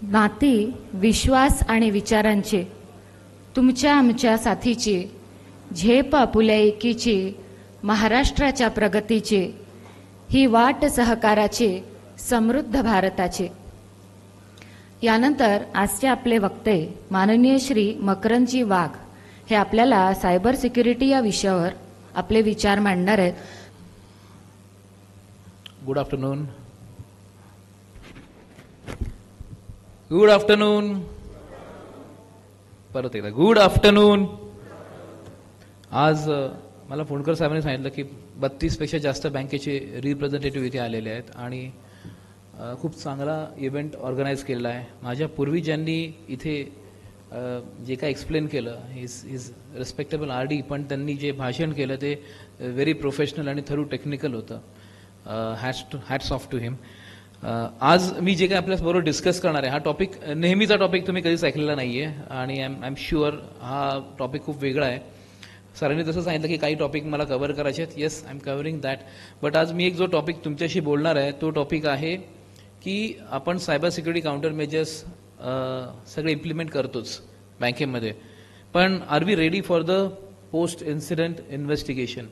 नाती, विश्वास आणि विचारांचे, तुमच्या आमच्या साथीची, झेप आपुल्या एकीची, महाराष्ट्राच्या प्रगतीची, ही वाट सहकाराची, समृद्ध भारताची. यानंतर आजचे आपले वक्ते माननीय श्री मकरंदजी वाघ हे आपल्याला सायबर सिक्युरिटी या विषयावर आपले विचार मांडणार आहेत. Good afternoon. Good afternoon. परत एकदा गुड आफ्टरनून. आज मला फोनकर साहेबांनी सांगितलं की 32 पेक्षा जास्त बँकेचे रिप्रेझेंटेटिव्ह इथे आलेले आहेत आणि खूप चांगला इव्हेंट ऑर्गनाईज केलेला आहे. माझ्या पूर्वी ज्यांनी इथे जे काय एक्सप्लेन केलं इज रिस्पेक्टेबल RD, पण त्यांनी जे भाषण केलं ते व्हेरी प्रोफेशनल आणि थरू टेक्निकल होतं. हॅट्स ऑफ टू हिम. आज मी जे काय आपल्याबरोबर डिस्कस करणार आहे हा टॉपिक नेहमीचा टॉपिक तुम्ही कधीच ऐकलेला नाही आहे आणि आय एम शुअर हा टॉपिक खूप वेगळा आहे. सरांनी जसं सांगितलं की काही टॉपिक मला कव्हर करायचे आहेत. Yes, I am covering that. But आज मी एक जो टॉपिक तुमच्याशी बोलणार आहे तो टॉपिक आहे की आपण सायबर सिक्युरिटी काउंटर मेजर्स सगळे इम्प्लिमेंट करतोच बँकेमध्ये, पण are we ready for the post incident investigation?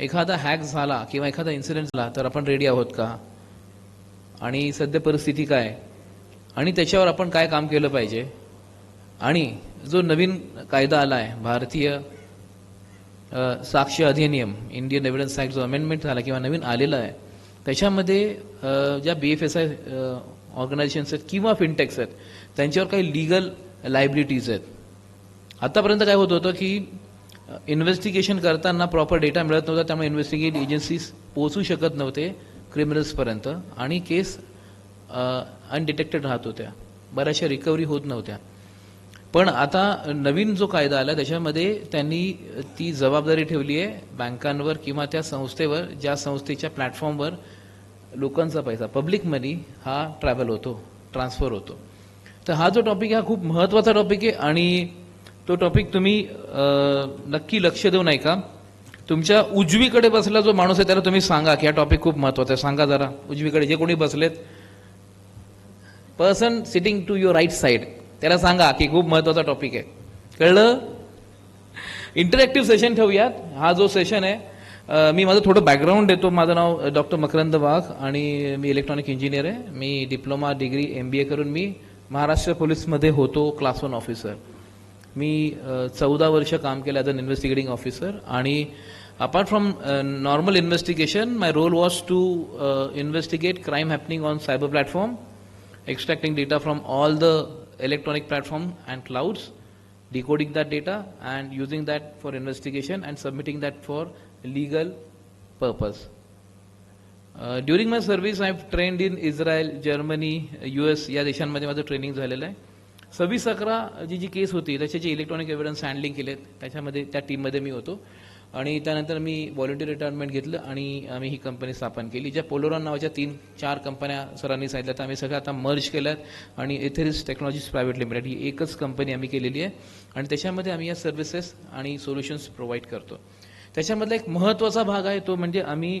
एखादा हॅक झाला किंवा एखादा इन्सिडेंट झाला तर आपण रेडी आहोत का? आणि सध्या परिस्थिती काय आणि त्याच्यावर आपण काय काम केलं पाहिजे? आणि जो नवीन कायदा आला आहे भारतीय साक्ष अधिनियम, इंडियन एव्हिडन्स ऍक्ट, जो अमेंडमेंट झाला किंवा नवीन आलेला आहे त्याच्यामध्ये ज्या BFSI ऑर्गनायझेशन्स आहेत किंवा फिनटेक्स आहेत त्यांच्यावर काही लिगल लायबिलिटीज आहेत. आतापर्यंत काय होत होतं की इन्व्हेस्टिगेशन करताना प्रॉपर डेटा मिळत नव्हता, त्यामुळे इन्व्हेस्टिगेट एजन्सीज पोहोचू शकत नव्हते क्रिमिनल्सपर्यंत आणि केस अनडिटेक्टेड राहत होत्या, बऱ्याचशा रिकव्हरी होत नव्हत्या. पण आता नवीन जो कायदा आला त्याच्यामध्ये त्यांनी ती जबाबदारी ठेवली आहे बँकांवर किंवा त्या संस्थेवर ज्या संस्थेच्या प्लॅटफॉर्मवर लोकांचा पैसा, पब्लिक मनी हा ट्रॅव्हल होतो, ट्रान्सफर होतो. तर हा जो टॉपिक हा खूप महत्त्वाचा टॉपिक आहे आणि तो टॉपिक तुम्ही नक्की लक्ष देऊन ऐका. तुमच्या उजवीकडे बसलेला जो माणूस आहे त्याला तुम्ही सांगा की हा टॉपिक खूप महत्त्वाचा आहे. सांगा जरा उजवीकडे जे कोणी बसलेत, person sitting to your right side, त्याला सांगा की खूप महत्त्वाचा टॉपिक आहे. कळलं? इंटरॅक्टिव्ह सेशन ठेवूयात. हा जो सेशन आहे मी माझं थोडं बॅकग्राऊंड देतो. माझं नाव डॉक्टर मकरंद वाघ आणि मी इलेक्ट्रॉनिक इंजिनियर आहे. मी डिप्लोमा डिग्री MBA करून मी महाराष्ट्र पोलीसमध्ये होतो क्लास 1 ऑफिसर. मी 14 वर्ष काम केलं ॲज अन इन्व्हेस्टिगेटिंग ऑफिसर आणि apart from normal investigation my role was to investigate crime happening on cyber platform, extracting data from all the electronic platform and clouds, decoding that data and using that for investigation and submitting that for legal purpose. During my service I have trained in Israel, Germany, US या देशांमध्ये माझं training झालेलं आहे. 26-11 जी केस होती त्याचे electronic evidence handling केलेत त्याच्यामध्ये त्या टीममध्ये मी होतो आणि त्यानंतर मी व्हॉलंटियर रिटायरमेंट घेतलं आणि आम्ही ही कंपनी स्थापन केली. ज्या पोलोरॉन नावाच्या 3-4 कंपन्या सरांनी सांगितल्या तर आम्ही सगळ्या आता मर्ज केल्यात आणि एथेरिस टेक्नॉलॉजीज प्रायव्हेट लिमिटेड ही एकच कंपनी आम्ही केलेली आहे आणि त्याच्यामध्ये आम्ही या सर्व्हिसेस आणि सोल्युशन्स प्रोव्हाइड करतो. त्याच्यामधला एक महत्त्वाचा भाग आहे तो म्हणजे आम्ही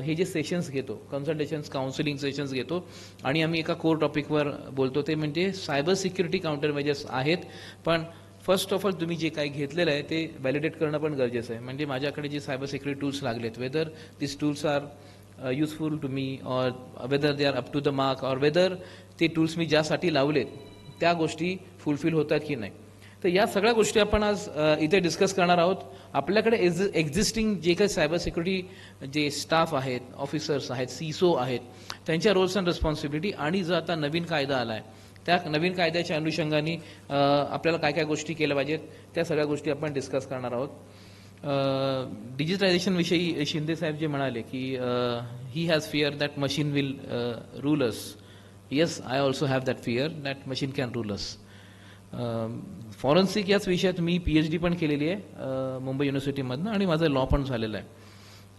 हे जे सेशन्स घेतो, कन्सल्टेशन्स, काउन्सिलिंग सेशन्स घेतो आणि आम्ही एका कोर टॉपिकवर बोलतो ते म्हणजे सायबर सिक्युरिटी काउंटर मेजर्स आहेत. पण फर्स्ट ऑफ ऑल तुम्ही जे काही घेतलेलं आहे ते व्हॅलिडेट करणं पण गरजेचं आहे. म्हणजे माझ्याकडे जे सायबर सिक्युरिटी टूल्स लागलेत, whether this tools are useful to me or whether they are up to the mark or whether ते टूल्स मी ज्यासाठी लावलेत त्या गोष्टी फुलफिल होतात की नाही. तर या सगळ्या गोष्टी आपण आज इथे डिस्कस करणार आहोत. आपल्याकडे एक्झिस्टिंग जे काही सायबर सिक्युरिटी जे स्टाफ आहेत, ऑफिसर्स आहेत, CISO आहेत, त्यांच्या रोल्स अँड रिस्पॉन्सिबिलिटी आणि जो आता नवीन कायदा आला आहे त्या नवीन कायद्याच्या अनुषंगाने आपल्याला काय काय गोष्टी केल्या पाहिजेत त्या सगळ्या गोष्टी आपण डिस्कस करणार आहोत. डिजिटलायझेशन विषयी शिंदे साहेब जे म्हणाले की he has fear that machine will rule us. Yes, I also have that fear that machine can rule us. Forensic याच विषयात मी PhD पण केलेली आहे मुंबई युनिव्हर्सिटीमधनं आणि माझं लॉ पण झालेलं आहे.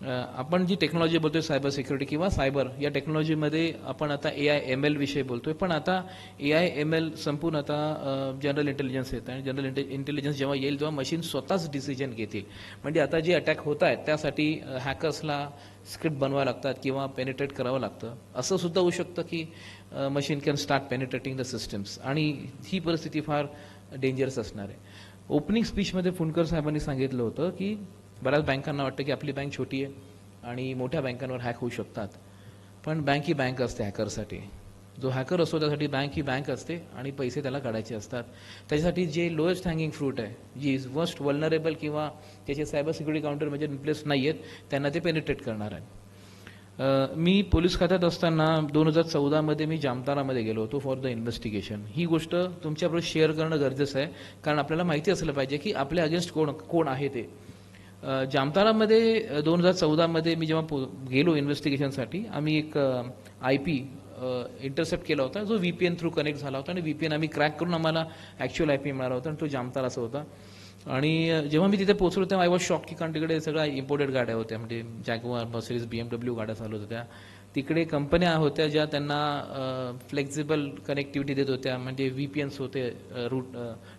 आपण जी टेक्नॉलॉजी बोलतोय सायबर सिक्युरिटी किंवा सायबर या टेक्नॉलॉजीमध्ये आपण आता AI/ML विषयी बोलतोय, पण आता AI/ML संपून आता जनरल इंटेलिजन्स येतं आणि जनरल इंटेलिजन्स जेव्हा येईल तेव्हा मशीन स्वतःच डिसिजन घेतील. म्हणजे आता जे अटॅक होत आहेत त्यासाठी हॅकर्सला स्क्रिप्ट बनवावं लागतात किंवा पेनिट्रेट करावं लागतं. असं सुद्धा होऊ शकतं की machine can start penetrating the systems आणि ही परिस्थिती फार डेंजरस असणार आहे. ओपनिंग स्पीचमध्ये फुंडकर साहेबांनी सांगितलं होतं की बऱ्याच बँकांना वाटतं की आपली बँक छोटी आहे आणि मोठ्या बँकांवर हॅक होऊ शकतात, पण बँक ही बँक असते हॅकरसाठी. जो हॅकर असतो त्यासाठी बँक ही बँक असते आणि पैसे त्याला काढायचे असतात. त्याच्यासाठी जे लोएस्ट हँगिंग फ्रूट आहे, जी इज मोस्ट वल्नरेबल किंवा त्याचे सायबर सिक्युरिटी काउंटर म्हणजे इन प्लेस नाही आहेत, त्यांना ते पेनिट्रेट करणार आहे. मी पोलीस खात्यात असताना 2014मध्ये मी जामतारामध्ये गेलो होतो फॉर द इन्व्हेस्टिगेशन. ही गोष्ट तुमच्याबरोबर शेअर करणं गरजेचं आहे, कारण आपल्याला माहिती असलं पाहिजे की आपल्या अगेन्स्ट कोण आहे ते. जामतारामध्ये 2014मध्ये मी जेव्हा गेलो इन्व्हेस्टिगेशनसाठी, आम्ही एक IP इंटरसेप्ट केला होता जो VPN थ्रू कनेक्ट झाला होता आणि VPN आम्ही क्रॅक करून आम्हाला ॲक्च्युअल IP मिळाला होता आणि तो जामताराचा होता. आणि जेव्हा मी तिथे पोहोचलो तेव्हा आय वॉज शॉक की कारण तिकडे सगळ्या इम्पोर्टेड गाड्या होत्या, म्हणजे जॅग्वार, मर्सिडीज, BMW गाड्या चालू होत्या. तिकडे कंपन्या होत्या ज्या त्यांना फ्लेक्झिबल कनेक्टिव्हिटी देत होत्या, म्हणजे VPNs होते, रूट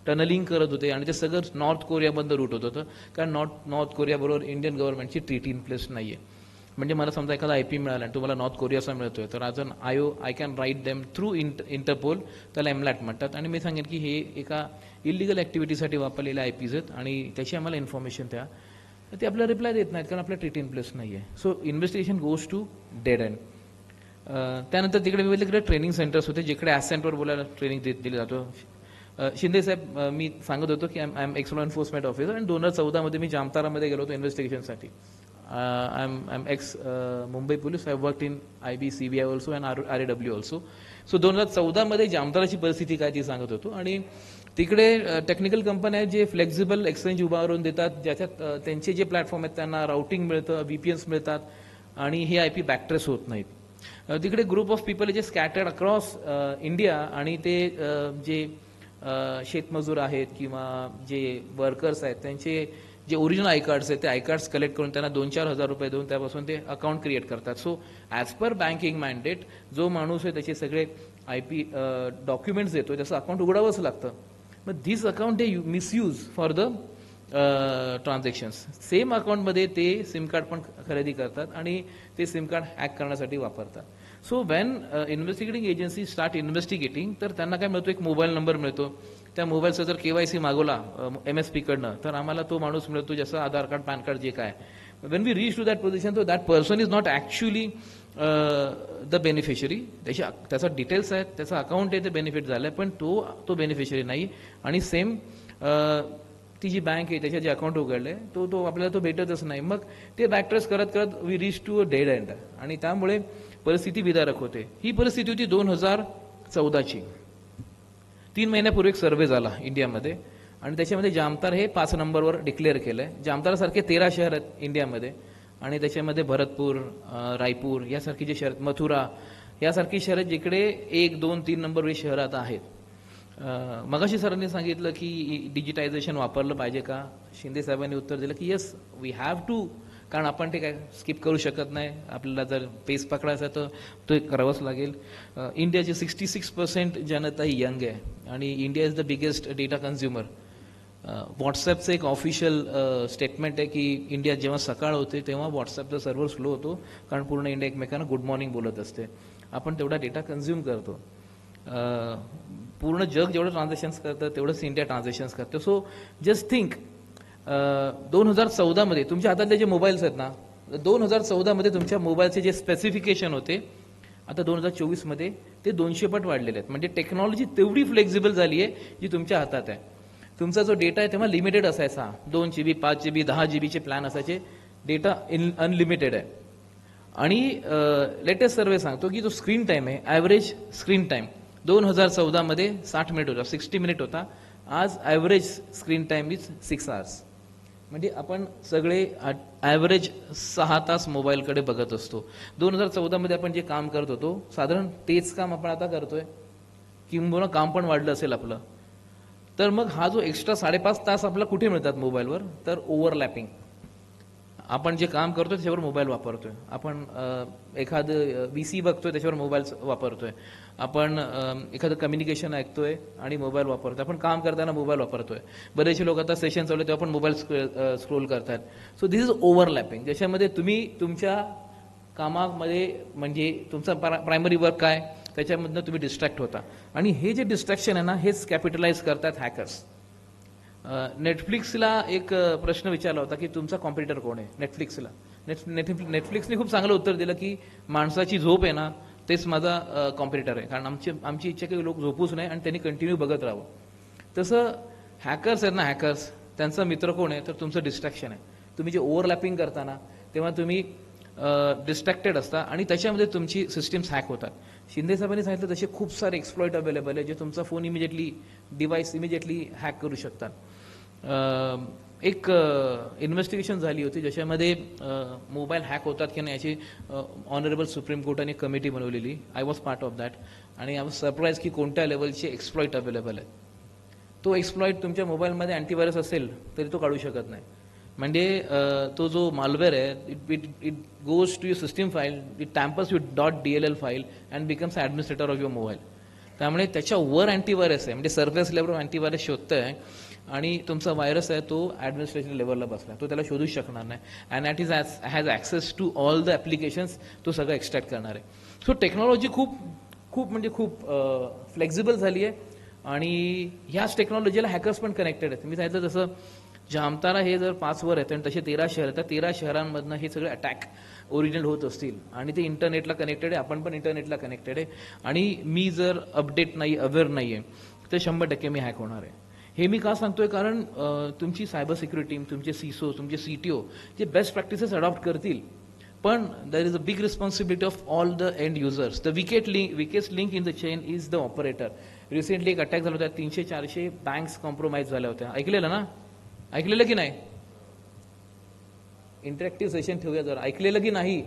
टनलिंग करत होते आणि ते सगळं नॉर्थ कोरियाबद्दल रूट होत होतं, कारण नॉर्थ कोरियाबरोबर इंडियन गव्हर्नमेंटची ट्रीटी इन प्लेस नाही आहे. म्हणजे मला समजा एखादा IP मिळाला आणि तुम्हाला नॉर्थ कोरियाचा मिळतोय, तर as an I can write them through Interpol, त्याला MLAT म्हणतात. आणि मी सांगेन की हे एका इलिगल ॲक्टिव्हिटीसाठी वापरलेले IPs आहेत आणि त्याची आम्हाला इन्फॉर्मेशन द्या. ते आपल्याला रिप्लाय देत नाहीत कारण आपल्या ट्रीटी इन प्लेस नाही आहे. So investigation goes to dead end. त्यानंतर तिकडे वेगवेगळे ट्रेनिंग सेंटर्स होते जिकडे ॲसेंटवर बोलायला ट्रेनिंग दिली जातो. शिंदे साहेब, मी सांगत होतो की I am ex law enforcement officer आणि 2014मध्ये मी जामतारामध्ये गेलो होतो इन्व्हेस्टिगेशनसाठी. I am ex Mumbai police. I work in IB, CBI also and RAW also. So 2014मध्ये जामताराची परिस्थिती काय ती सांगत होतो. आणि तिकडे टेक्निकल कंपन्या आहेत जे फ्लेक्झिबल एक्सचेंज उभारून देतात, ज्याच्यात त्यांचे जे प्लॅटफॉर्म आहेत त्यांना राउटिंग मिळतं, VPNs मिळतात आणि हे IP बॅकट्रेस होत नाहीत. तिकडे ग्रुप ऑफ पीपल जे स्कॅटर्ड अक्रॉस इंडिया आणि ते जे शेतमजूर आहेत किंवा जे वर्कर्स आहेत त्यांचे जे ओरिजिनल आय कार्ड्स आहेत ते आय कार्ड्स कलेक्ट करून त्यांना 2-4 हजार रुपये देऊन त्यापासून ते अकाउंट क्रिएट करतात. So as per banking mandate जो माणूस आहे त्याचे सगळे IP डॉक्युमेंट्स देतो त्याचं अकाउंट उघडावंच लागतं. मग this account they misuse for the transactions. Same अकाउंटमध्ये ते सिम कार्ड पण खरेदी करतात आणि ते सिम कार्ड हॅक करण्यासाठी वापरतात. So when investigating agency start investigating, तर त्यांना काय मिळतो, एक मोबाईल नंबर मिळतो. त्या मोबाईलचा जर KYC मागवला MSP कडनं तर आम्हाला तो माणूस मिळतो ज्याचं आधार कार्ड, पॅन कार्ड जे काय. When we reach to that position तर that person is not actually the beneficiary. त्याचा डिटेल्स आहेत, त्याचं अकाउंट आहे ते बेनिफिट झालं, पण तो बेनिफिशरी नाही. आणि सेम ती जी बँक आहे त्याच्या जे अकाउंट उघडले तो आपल्याला तो भेटतच नाही. मग ते बॅकट्रेस करत करत we reach to a dead end आणि त्यामुळे परिस्थिती विदारक होते. ही परिस्थिती होती 2014ची. 3 महिन्यापूर्वी एक सर्व्हे झाला इंडियामध्ये आणि त्याच्यामध्ये जामतार हे 5 नंबरवर डिक्लेअर केलंय. जामतारासारखे 13 शहर आहेत इंडियामध्ये आणि त्याच्यामध्ये भरतपूर, रायपूर यासारखी जे शहर, मथुरा यासारखी शहर आहेत जिकडे 1, 2, 3 नंबर शहर आता आहेत. मगाशी सरांनी सांगितलं की डिजिटायझेशन वापरलं पाहिजे का. शिंदे साहेबांनी उत्तर दिलं की येस वी हॅव टू, कारण आपण ते काय स्किप करू शकत नाही. आपल्याला जर पेस पकडायचा तर ते करावंच लागेल. इंडियाची 66% जनता ही यंग आहे आणि India is the biggest data consumer. व्हॉट्सॲपचं एक ऑफिशियल स्टेटमेंट आहे की इंडिया जेव्हा सकाळ होते तेव्हा व्हॉट्सॲपचा सर्व्हर स्लो होतो, कारण पूर्ण इंडिया एकमेकांना गुड मॉर्निंग बोलत असते. आपण तेवढा डेटा कन्झ्युम करतो. पूर्ण जग जेवढं ट्रान्झॅक्शन्स करतं तेवढंच इंडिया ट्रान्झॅक्शन्स करतं. सो जस्ट थिंक 2014मध्ये तुमच्या हातातले जे मोबाईल्स आहेत ना, 2014मध्ये तुमच्या मोबाईलचे जे स्पेसिफिकेशन होते आता 2024मध्ये ते 200 पट वाढलेले आहेत. म्हणजे टेक्नॉलॉजी तेवढी फ्लेक्झिबल झाली आहे जी तुमच्या हातात आहे. तुमचा जो डेटा आहे तेव्हा लिमिटेड असायचा, 2 GB, 5 GB, 10 GBचे प्लॅन असायचे. डेटा अनलिमिटेड आहे. आणि लेटेस्ट सर्वे सांगतो की जो स्क्रीन टाईम आहे, ॲव्हरेज स्क्रीन टाईम 2014मध्ये 60 मिनिट होता, 60 मिनिट होता. आज average screen time is 6 hours. म्हणजे आपण सगळे ॲव्हरेज 6 तास मोबाईलकडे बघत असतो. 2014मध्ये आपण जे काम करत होतो साधारण तेच काम आपण आता करतोय, किंबहुना काम पण वाढलं असेल आपलं. तर मग हा जो एक्स्ट्रा 5.5 तास आपल्याला कुठे मिळतात मोबाईलवर, तर ओव्हरलॅपिंग. आपण जे काम करतोय त्याच्यावर मोबाईल वापरतोय, आपण एखादं VC बघतोय त्याच्यावर मोबाईल वापरतोय, आपण एखादं कम्युनिकेशन ऐकतोय आणि मोबाईल वापरतोय, आपण काम करताना मोबाईल वापरतोय. बरेचसे लोक आता सेशन चालू तेव्हा पण मोबाईल स्क्रोल करतात. सो दिस इज ओव्हरलॅपिंग, ज्याच्यामध्ये तुम्ही तुमच्या कामामध्ये म्हणजे तुमचा प्रायमरी वर्क काय त्याच्यामधनं तुम्ही डिस्ट्रॅक्ट होता. आणि हे जे डिस्ट्रॅक्शन आहे ना हेच कॅपिटलाइज करतात हॅकर्स. नेटफ्लिक्सला एक प्रश्न विचारला होता की तुमचा कॉम्पिटिटर कोण आहे. नेटफ्लिक्सला नेटफ्लिक्सने खूप चांगलं उत्तर दिलं की माणसाची झोप आहे ना तेच माझा कॉम्पिटिटर आहे, कारण आमची इच्छा की लोक झोपूच नाही आणि त्यांनी कंटिन्यू बघत राहावं. तसं हॅकर्स आहेत ना, हॅकर्स त्यांचा मित्र कोण आहे तर तुमचं डिस्ट्रॅक्शन आहे. तुम्ही जे ओव्हरलॅपिंग करताना तेव्हा तुम्ही डिस्ट्रॅक्टेड असता आणि त्याच्यामध्ये तुमची सिस्टीम्स हॅक होतात. शिंदे साहेबांनी सांगितलं तसे खूप सारे एक्सप्लॉइट अवेलेबल आहे जे तुमचा phone immediately device immediately hack करू शकतात. एक इन्व्हेस्टिगेशन झाली होती ज्याच्यामध्ये मोबाईल हॅक होतात की नाही याची ऑनरेबल सुप्रीम कोर्टाने कमिटी बनवलेली. I was part of that आणि आय वॉज सरप्राईज की कोणत्या लेवलचे एक्सप्लॉइट अवेलेबल आहेत. तो एक्सप्लॉइट तुमच्या मोबाईलमध्ये अँटीव्हायरस असेल तरी तो काढू शकत नाही. म्हणजे तो जो मालवेअर आहे it goes to your system file, it tampers with .dll file and becomes administrator of your mobile. त्यामुळे त्याच्यावर अँटीव्हायरस आहे, म्हणजे सरफेस लेवलवर अँटीव्हायरस शोधतोय आणि तुमचा व्हायरस आहे तो ॲडमिनिस्ट्रेशन लेवलला बसला, तो त्याला शोधूच शकणार नाही. And that is has access to all the applications, तो सगळं एक्स्ट्रॅक्ट करणार आहे. सो टेक्नॉलॉजी खूप म्हणजे खूप फ्लेक्झिबल झाली आहे आणि ह्याच टेक्नॉलॉजीला हॅकर्स पण कनेक्टेड आहेत. मी सांगितलं तसं जामतारा हे जर 5 वर आहेत आणि तसे 13 शहर तर 13 शहरांमधनं हे सगळे अटॅक ओरिजिनल होत असतील आणि ते इंटरनेटला कनेक्टेड आहे, आपण पण इंटरनेटला कनेक्टेड आहे आणि मी जर अपडेट नाही, अवेअर नाही आहे तर 100% मी हॅक होणार आहे. हे मी का सांगतोय कारण तुमची सायबर सिक्युरिटी टीम, तुमचे CISO, तुमचे CTO जे बेस्ट प्रॅक्टिसेस अडॉप्ट करतील, पण there is a big responsibility of all the end users. The weakest link in the chain is the operator. Recently एक अटॅक झाला होता, 300-400 बँक्स कॉम्प्रोमाइज झाल्या होत्या. ऐकलेलं ना? ऐकलेलं की नाही? इंटरॅक्टिव्ह सेशन ठेवूया जरा. ऐकलेलं की नाही?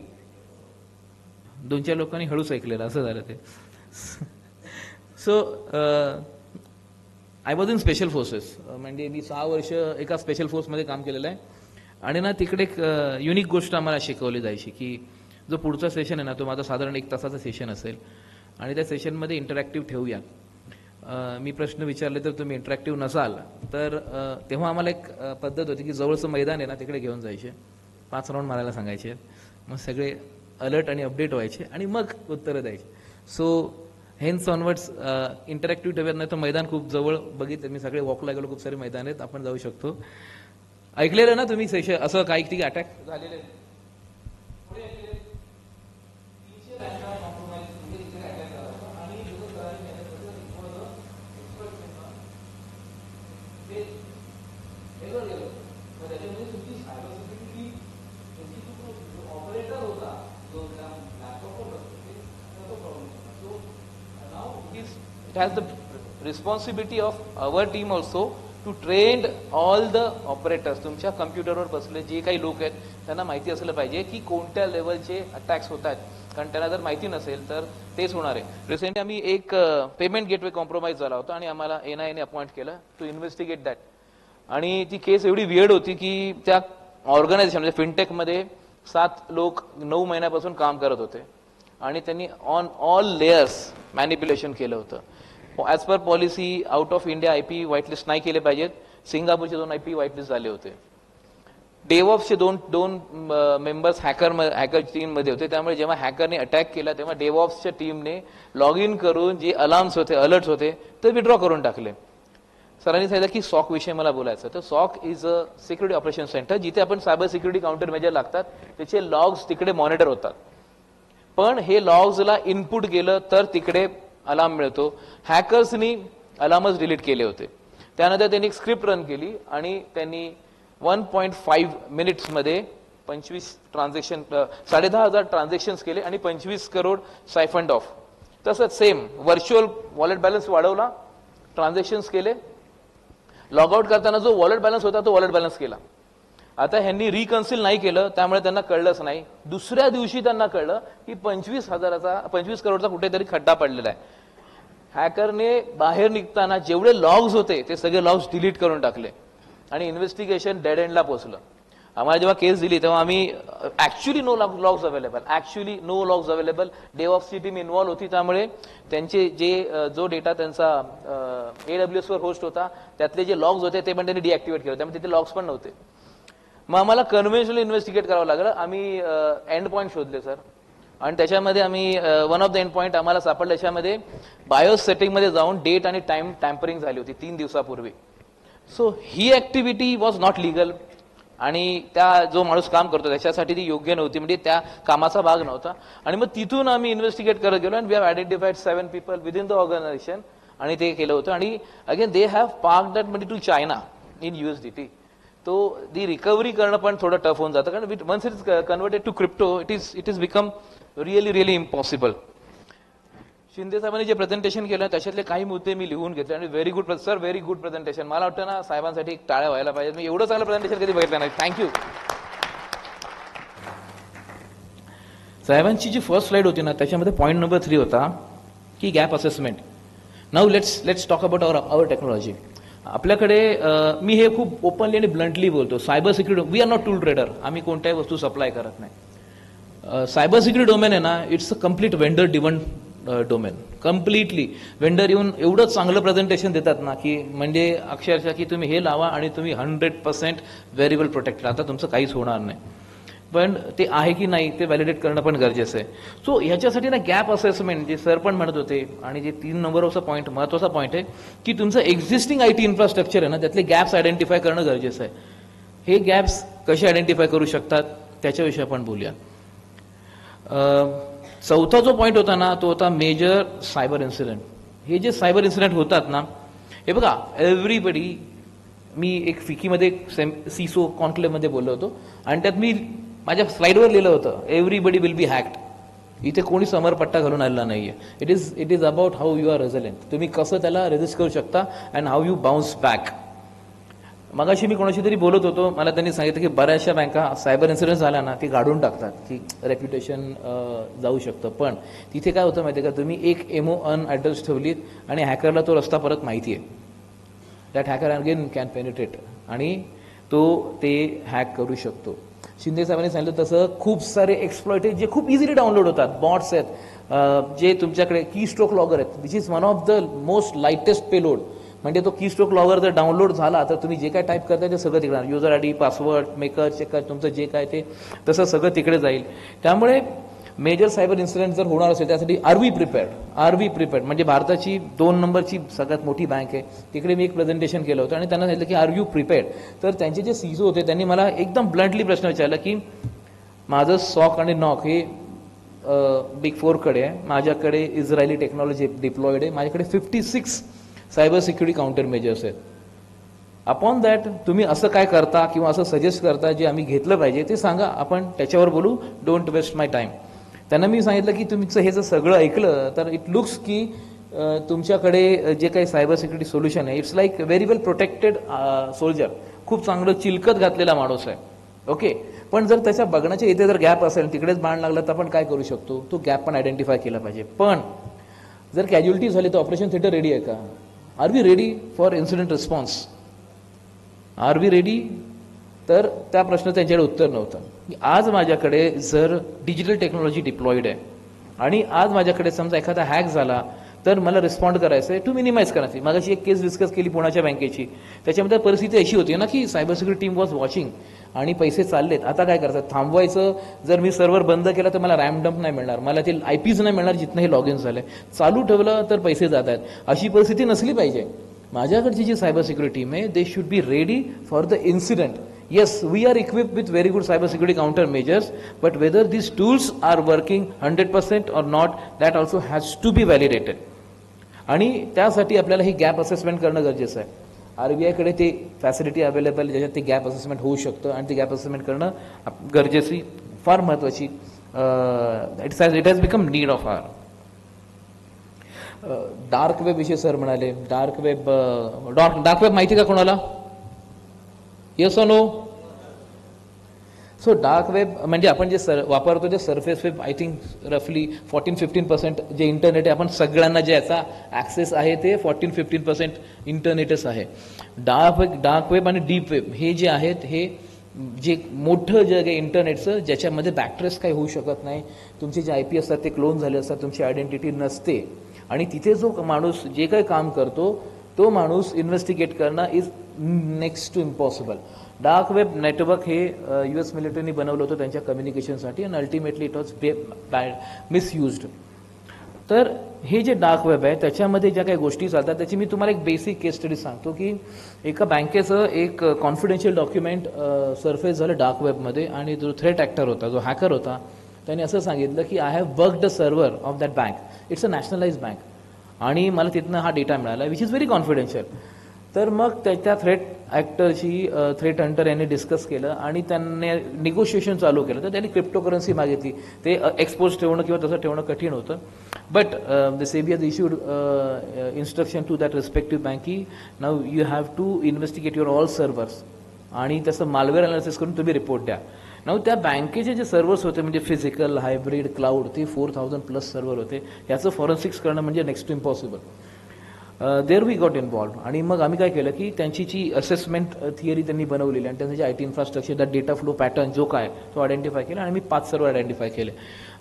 2-4 लोकांनी हळूच ऐकलेलं, असं झालं ते. So I was in special forces, म्हणजे मी 6 वर्ष एका स्पेशल फोर्समध्ये काम केलेलं आहे आणि ना तिकडे एक युनिक गोष्ट आम्हाला शिकवली जायची की जो पुढचा सेशन आहे ना तो माझा साधारण 1 तासाचा सेशन असेल आणि त्या सेशनमध्ये इंटरॅक्टिव्ह ठेवूया. मी प्रश्न विचारले तर तुम्ही इंटरॅक्टिव्ह नसाल तर तेव्हा आम्हाला एक पद्धत होती की जवळचं मैदान आहे ना तिकडे घेऊन जायचे, 5 राऊंड मारायला सांगायचे, मग सगळे अलर्ट आणि अपडेट व्हायचे आणि मग उत्तरं द्यायचे. सो हेन्स ऑनवर्ड्स इंटरॅक्टिव्ह ठेवत नाही तर मैदान खूप जवळ बघितलं मी, सगळे वॉकला गेलो, खूप सारे मैदान आहेत, आपण जाऊ शकतो. ऐकलेलं ना तुम्ही सेशन असं काही ठिकाणी अटॅक झालेले? It has the responsibility of our team also to train all the operators. तुमच्या कम्प्युटरवर बसले जे काही लोक आहेत त्यांना माहिती असलं पाहिजे की कोणत्या लेवलचे अटॅक्स होत आहेत, कारण त्यांना जर माहिती नसेल तर तेच होणार आहे. रिसेंटली आम्ही एक पेमेंट गेटवे कॉम्प्रोमाइज झाला होता आणि आम्हाला NIA अपॉइंट केलं टू इन्व्हेस्टिगेट दॅट. आणि ती केस एवढी वियर्ड होती की त्या ऑर्गनायझेशन म्हणजे फिनटेकमध्ये 7 लोक 9 महिन्यापासून काम करत होते आणि त्यांनी ऑन ऑल लेयर्स मॅनिप्युलेशन केलं होतं. As per policy out of India IP व्हाईटलिस्ट नाही केले पाहिजेत. सिंगापूरचे 2 IP व्हाईटलिस्ट झाले होते. डेवॉप्सचे दोन मेंबर्स हॅकर टीममध्ये होते, त्यामुळे जेव्हा हॅकरने अटॅक केला तेव्हा डेवॉप्सच्या टीमने लॉग इन करून जे अलार्म्स होते, अलर्ट्स होते ते विड्रॉ करून टाकले. सरांनी सांगितलं की SOC विषयी मला बोलायचं. तर SOC is a security operation centre, जिथे आपण सायबर सिक्युरिटी काउंटर मेजर लागतात त्याचे लॉग्स तिकडे मॉनिटर होतात. पण हे लॉग्सला इनपुट गेलं तर तिकडे अलार्म मिळतो. हॅकर्सनी अलार्मच डिलीट केले होते. त्यानंतर त्यांनी एक स्क्रिप्ट रन केली आणि त्यांनी 1.5 मिनिट्समध्ये 25 ट्रान्झॅक्शन 10,500 ट्रान्झॅक्शन्स केले आणि 25 करोड सायफंड ऑफ. तसंच सेम व्हर्च्युअल वॉलेट बॅलन्स वाढवला, ट्रान्झॅक्शन्स केले, लॉग आउट करताना जो वॉलेट बॅलन्स होता तो वॉलेट बॅलन्स केला. आता ह्यांनी रिकन्सिल नाही केलं त्यामुळे त्यांना कळलंच नाही. दुसऱ्या दिवशी त्यांना कळलं की 25 करोडचा कुठेतरी खड्डा पडलेला आहे. हॅकरने बाहेर निघताना जेवढे लॉग्स होते ते सगळे लॉग्स डिलीट करून टाकले आणि इन्व्हेस्टिगेशन डेड एंडला पोहोचलं. आम्हाला जेव्हा केस दिली तेव्हा आम्ही ऍक्च्युली नो लॉग्स अवेलेबल डेव्हऑप्सची टीम इन्व्हॉल्व होती, त्यामुळे त्यांचे जो डेटा त्यांचा AWS वर होस्ट होता त्यातले जे लॉग्स होते ते पण त्यांनी डिॲक्टिव्हेट केले, त्यामुळे तिथे लॉग्स पण नव्हते. मग आम्हाला कन्व्हेन्शनल इन्व्हेस्टिगेट करावं लागलं. आम्ही एंड पॉईंट शोधले सर, आणि त्याच्यामध्ये आम्ही one of the end point आम्हाला सापडलं. त्याच्यामध्ये बायोस सेटिंगमध्ये जाऊन डेट आणि टाइम टॅम्परिंग झाली होती 3 दिवसापूर्वी. So he activity was not legal, आणि त्या जो माणूस काम करतो त्याच्यासाठी ती योग्य नव्हती, म्हणजे त्या कामाचा भाग नव्हता. आणि मग तिथून आम्ही इन्व्हेस्टिगेट करत गेलो, and we have identified 7 people within the organisation, आणि ते केलं होतं. आणि again they have park that money to China in USDT. तो दी रिकव्हरी करणं पण थोडं टफ होऊन जातं, कारण once it is converted to crypto it is become really impossible. Shinde साहेबांनी जे प्रेझेंटेशन केलं त्याच्यातले काही मुद्दे मी लिहून घेतले, आणि व्हेरी गुड प्रेझेंटेशन. मला वाटतं ना साहेबांसाठी टाळ्या व्हायला पाहिजे, मी एवढं चांगलं प्रेझेंटेशन कधी बघितलं नाही. थँक्यू. साहेबांची जी फर्स्ट स्लाइड होती ना त्याच्यामध्ये पॉईंट नंबर 3 होता की gap assessment. Now let's talk about our technology. आपल्याकडे मी हे खूप ओपनली आणि ब्लंटली बोलतो, cyber security we are not tool trader. आम्ही कोणत्याही वस्तू सप्लाय करत नाही. सायबर सिक्युरिटी डोमेन आहे ना, it's a complete vendor driven domain. Completely vendor येऊन एवढं चांगलं प्रेझेंटेशन देतात ना की म्हणजे अक्षरशः की तुम्ही हे लावा आणि तुम्ही 100% व्हेरी वेल प्रोटेक्टेड, आता तुमचं काहीच होणार नाही. पण ते आहे की नाही ते व्हॅलिडेट करणं पण गरजेचं आहे. सो ह्याच्यासाठी ना गॅप असेसमेंट जे सर पण म्हणत होते, आणि जे 3 नंबरचा पॉईंट महत्वाचा पॉईंट आहे की तुमचं एक्झिस्टिंग IT इन्फ्रास्ट्रक्चर आहे ना त्यातले गॅप्स आयडेंटिफाय करणं गरजेचं आहे. हे गॅप्स कसे आयडेंटिफाय करू शकतात त्याच्याविषयी आपण बोलूया. चौथा जो पॉईंट होता ना तो होता मेजर सायबर इन्सिडेंट. हे जे सायबर इन्सिडेंट होतात ना, हे बघा एव्हरीबडी, मी एक फिकीमध्ये सिसो कॉन्क्लेव्हमध्ये बोललो होतो, आणि त्यात मी माझ्या स्लाइडवर लिहिलं होतं एव्हरीबडी विल बी हॅक्ड. इथे कोणी समरपट्टा घालून आलेला नाहीये. It is about how you are resilient. तुम्ही कसं त्याला रेजिस्ट करू शकता and how you bounce back. मगाशी मी कोणाशी तरी बोलत होतो, मला त्यांनी सांगितलं की बऱ्याचशा बँका सायबर इन्सिडेंट झाला ना ती गाडून टाकतात की रेप्युटेशन जाऊ शकतं. पण तिथे काय होतं माहिती आहे का, तुम्ही एक MO ॲड्रेस ठेवलीत आणि हॅकरला तो रस्ता परत माहिती आहे. That hacker again can penetrate आणि तो ते हॅक करू शकतो. शिंदे साहेबांनी सांगितलं तसं खूप सारे एक्सप्लॉइटेड जे खूप इझिली डाउनलोड होतात, बॉट्स आहेत जे तुमच्याकडे की स्ट्रोक लॉगर आहेत, which is one of the most lightest payload. म्हणजे तो की स्ट्रोक लॉगर जर डाउनलोड झाला तर तुम्ही जे काय टाईप करताय ते सगळं तिकडे, user ID, password, maker, checker, तुमचं जे काय ते तसं सगळं तिकडे जाईल. त्यामुळे मेजर सायबर इन्सिडेंट जर होणार असेल त्यासाठी आर वी प्रिपेअर्ड म्हणजे भारताची 2 नंबरची सगळ्यात मोठी बँक आहे, तिकडे मी एक प्रेझेंटेशन केलं होतं आणि त्यांना सांगितलं की आर यू प्रिपेअर्ड. तर त्यांचे जे CISO होते त्यांनी मला एकदम ब्लंटली प्रश्न विचारला की माझं सॉक आणि नॉक हे Big 4 कडे आहे, माझ्याकडे इस्रायली टेक्नॉलॉजी डिप्लॉइड आहे, माझ्याकडे 56 सायबर सिक्युरिटी काउंटर मेजर्स आहेत. अपॉन दॅट तुम्ही असं काय करता किंवा असं सजेस्ट करता जे आम्ही घेतलं पाहिजे ते सांगा, आपण त्याच्यावर बोलू. Don't waste my time. त्यांना मी सांगितलं की तुमचं हे जर सगळं ऐकलं तर इट लुक्स की तुमच्याकडे जे काही सायबर सिक्युरिटी सोल्युशन आहे it's like very well protected soldier, खूप चांगलं चिलकत घातलेला माणूस आहे. ओके, पण जर त्याच्या बघण्याच्या इथे जर गॅप असेल, तिकडेच बाण लागला तर आपण काय करू शकतो, तो गॅप पण आयडेंटिफाय केला पाहिजे. पण जर कॅज्युअलिटी झाली तर ऑपरेशन थिएटर रेडी आहे का? Are we ready for incident response? Are we ready? तर त्या प्रश्न त्यांच्याकडे उत्तर नव्हतं. आज माझ्याकडे जर डिजिटल टेक्नॉलॉजी डिप्लॉइड आहे आणि आज माझ्याकडे समजा एखादा हॅक झाला तर मला रिस्पॉन्ड करायचं आहे टू मिनिमाइज करायची. मागाशी एक केस डिस्कस केली पुण्याच्या बँकेची, त्याच्यामध्ये परिस्थिती अशी होती ना की cyber security team was watching आणि पैसे चाललेत, आता काय करतात, थांबवायचं. जर मी सर्व्हर बंद केला तर मला रॅम डंप नाही मिळणार, मला ते IPs नाही मिळणार जिथनं हे लॉग इन झालंय. चालू ठेवलं तर पैसे जात आहेत. अशी परिस्थिती नसली पाहिजे. माझ्याकडची जी सायबर सिक्युरिटी टीम आहे they should be ready for the incident. Yes, we are equipped with very good cyber security counter measures, but whether these tools are working 100% or not, that also has to be validated. आणि त्यासाठी आपल्याला ही gap assessment करणं गरजेचं आहे. RBI कडे ते facility available ज्याच्यात ते गॅप असेसमेंट होऊ शकतं आणि ते गॅप असेसमेंट करणं गरजेची, फार महत्वाची. It has become need of hour. Dark web विषयी सर म्हणाले. डार्क वेब माहिती का कोणाला? येस और नो? सो डार्क वेब म्हणजे आपण जे वापरतो ते सरफेस वेब, आय थिंक रफली 14-15% जे इंटरनेट आहे, आपण सगळ्यांना जे याचा ॲक्सेस आहे ते 14-15% इंटरनेटच आहे. डार्क वेब आणि डीप वेब हे जे आहेत हे जे मोठं जग आहे इंटरनेटचं, ज्याच्यामध्ये बॅकट्रेस काही होऊ शकत नाही, तुमचे जे IP असतात ते क्लोन झाले असतात, तुमची आयडेंटिटी नसते, आणि तिथे जो माणूस जे काही काम करतो तो माणूस इन्व्हेस्टिगेट करणं is next to impossible. Dark web network हे US मिलिटरीने बनवलं होतं त्यांच्या कम्युनिकेशनसाठी, आणि अल्टिमेटली इट वॉज मिसयुज्ड. तर हे जे डार्क वेब आहे त्याच्यामध्ये ज्या काही गोष्टी चालतात त्याची मी तुम्हाला एक बेसिक केस स्टडी सांगतो की एका बँकेचं एक कॉन्फिडेन्शियल डॉक्युमेंट सरफेस झालं डार्क वेबमध्ये, आणि जो थ्रेट ॲक्टर होता, जो हॅकर होता, त्याने असं सांगितलं की I have worked the server of that bank, it's a nationalise bank, आणि मला तिथनं हा डेटा मिळाला विच इज व्हेरी कॉन्फिडेन्शियल. तर मग त्या थ्रेट ॲक्टरशी थ्रेट हंटर यांनी डिस्कस केलं आणि त्यांनी निगोशिएशन चालू केलं. तर त्यांनी क्रिप्टोकरन्सी मागितली. ते एक्सपोज ठेवणं किंवा तसं ठेवणं कठीण होतं. But the SEBI has issued instruction to that respective bank की नाव you have to investigate your all servers आणि त्याचं मालवेअर अनालिसिस करून तुम्ही रिपोर्ट द्या. नाव त्या बँकेचे जे सर्व्हर्स होते म्हणजे फिजिकल, हायब्रिड, क्लाउड, ते 4000+ सर्व्हर होते. याचं फॉरेन्सिक्स करणं म्हणजे next to impossible. There we got involve. आणि मग आम्ही काय केलं की त्यांची जी असेसमेंट थिअरी त्यांनी बनवलेली आणि त्यांचं जे IT infrastructure, that data flow pattern जो काय तो आयडेंटिफाय केला, आणि मी 5 सर्व्हर आयडेंटिफाय केले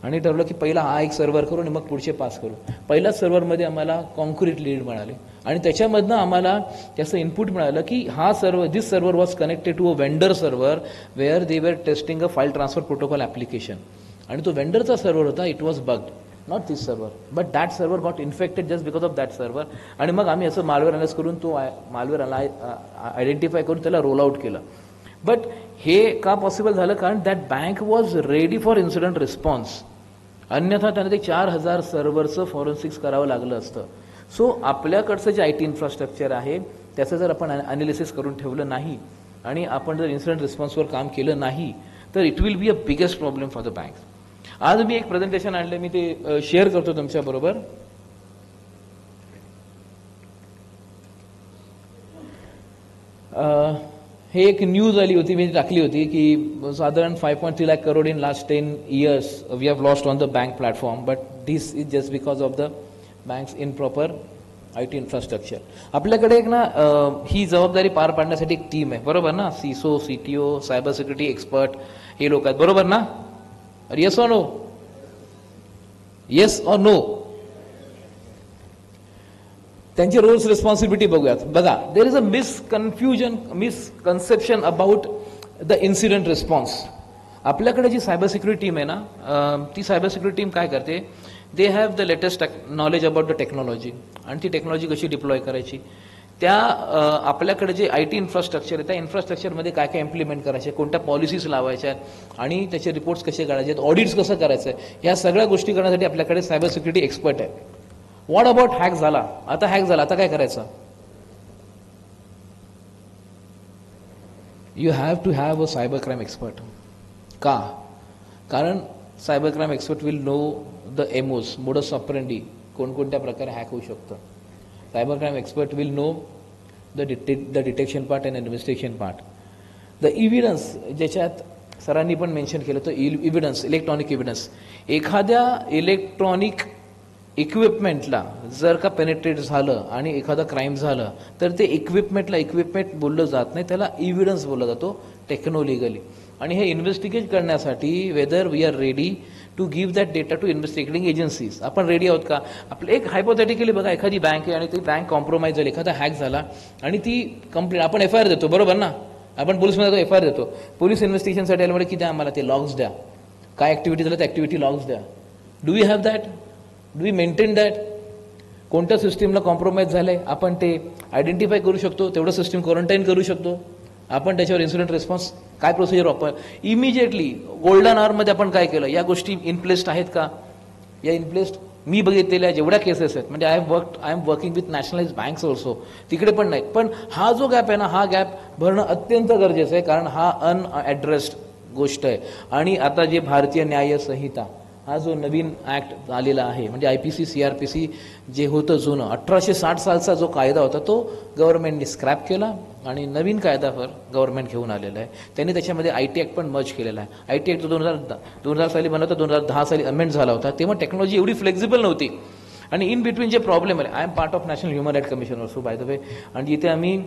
आणि ठरवलं की पहिला हा एक सर्व्हर करू आणि मग पुढचे 5 करू. पहिल्याच सर्व्हरमध्ये आम्हाला कॉन्क्रीट लीड मिळाले आणि त्याच्यामधनं आम्हाला त्याचं इनपुट मिळालं की हा server, this server was connected to a vendor server where they were testing a file transfer protocol application. आणि तो वेंडरचा सर्व्हर होता, it was bugged. Not this server, but that server got infected just because of that server. आणि मग आम्ही असं malware analyse करून तो मालवेअर आयडेंटिफाय करून त्याला रोल आउट केलं. बट हे का पॉसिबल झालं? कारण that bank was ready for incident response. अन्यथा त्यांना ते 4000 सर्व्हरचं फॉरेन्सिक्स करावं लागलं असतं. सो आपल्याकडचं जे IT इन्फ्रास्ट्रक्चर आहे त्याचं जर आपण अनालिसिस करून ठेवलं नाही आणि आपण जर इन्सिडेंट रिस्पॉन्सवर काम केलं नाही तर it will be a biggest problem for the bank. आज मी एक प्रेझेंटेशन आणले, मी ते शेअर करतो तुमच्या बरोबर. हे एक न्यूज आली होती, मी टाकली होती की साधारण 5.3 lakh crore in last 10 years we have lost on the bank platform, but this is just because of the banks improper IT infrastructure. आपल्याकडे एक ना ही जबाबदारी पार पाडण्यासाठी एक टीम आहे, बरोबर ना? CISO, CTO, cyber security expert हे लोक आहेत, बरोबर ना? Yes or no? Yes or no? त्यांचे रोल्स रिस्पॉन्सिबिलिटी बघूयात. बघा, देर is a misconception about the incident response. आपल्याकडे जी सायबर सिक्युरिटी टीम आहे ना, ती सायबर सिक्युरिटी टीम काय करते? They have the latest knowledge about the technology आणि ती टेक्नॉलॉजी कशी डिप्लॉय करायची. त्या आपल्याकडे जे IT इन्फ्रास्ट्रक्चर आहे त्या इन्फ्रास्ट्रक्चरमध्ये काय काय इम्प्लिमेंट करायचे, कोणत्या पॉलिसीज लावायच्या आणि त्याचे रिपोर्ट्स कसे काढायचे, ऑडिट्स कसं करायचं, ह्या सगळ्या गोष्टी करण्यासाठी आपल्याकडे सायबर सिक्युरिटी एक्सपर्ट आहे. व्हॉट अबाउट हॅक झाला? आता हॅक झाला, आता काय करायचं? You have to have a cyber crime expert. का? कारण cyber crime expert will know the MOs, modus operandi, कोणकोणत्या प्रकारे हॅक होऊ शकतं. Cyber crime expert will know the detection part and investigation part. The evidence, ज्याच्यात सरांनी पण mention केलं तर evidence, इलेक्ट्रॉनिक evidence. एखाद्या इलेक्ट्रॉनिक इक्विपमेंटला जर का पेनिट्रेट झालं आणि एखादा क्राईम झालं तर ते इक्विपमेंट बोललं जात नाही, त्याला evidence बोलला जातो टेक्नोलिगली. आणि हे इन्व्हेस्टिगेट करण्यासाठी whether we are ready to give that data to investigating agencies. आपण रेडी आहोत का? आपलं एक हायपोथेटिकली बघा, एखादी बँक आहे आणि ती बँक कॉम्प्रोमाइज झाली, एखादा हॅक झाला आणि ती कंप्लेंट, आपण FIR देतो, बरोबर ना? आपण पोलिसमध्ये FIR देतो. पोलीस इन्व्हेस्टिगेशनसाठी आल्यामुळे की द्या आम्हाला ते लॉग्स द्या, काय ऍक्टिव्हिटी झालं त्या ऍक्टिव्हिटी लॉग्स द्या. Do we have that? Do we maintain that? कोणत्या सिस्टीमला कॉम्प्रोमाइज झालंय आपण ते आयडेंटिफाय करू शकतो, तेवढं सिस्टीम क्वारंटाईन करू शकतो आपण, त्याच्यावर इन्सिडेंट रिस्पॉन्स काय प्रोसिजर वापर इमिजिएटली. गोल्डन आवरमध्ये आपण काय केलं? या गोष्टी इनप्लेस्ड आहेत का? या इनप्लेस्ड मी बघितलेल्या जेवढ्या केसेस आहेत, म्हणजे I am working with nationalise banks also, तिकडे पण नाहीत. पण हा जो गॅप आहे ना, हा गॅप भरणं अत्यंत गरजेचं आहे, कारण हा अनॲड्रेस्ड गोष्ट आहे. आणि आता जे भारतीय न्याय संहिता हा जो नवीन ॲक्ट आलेला आहे, म्हणजे IPC CRPC जे होतं जुनं 1860 सालचा जो कायदा होता तो गव्हर्नमेंटने स्क्रॅप केला आणि नवीन कायदावर गव्हर्नमेंट घेऊन आलेला आहे. त्यांनी त्याच्यामध्ये IT ॲक्ट पण मर्ज केलेला आहे. IT ॲक्ट 2000 साली बनवता, 2010 साली अमेंड झाला होता. तेव्हा टेक्नॉलॉजी एवढी फ्लेक्झिबल नव्हती आणि इन बिटवीन जे प्रॉब्लेम आहे, I am part of National Human Rights Commission also by the way, आणि जिथे आम्ही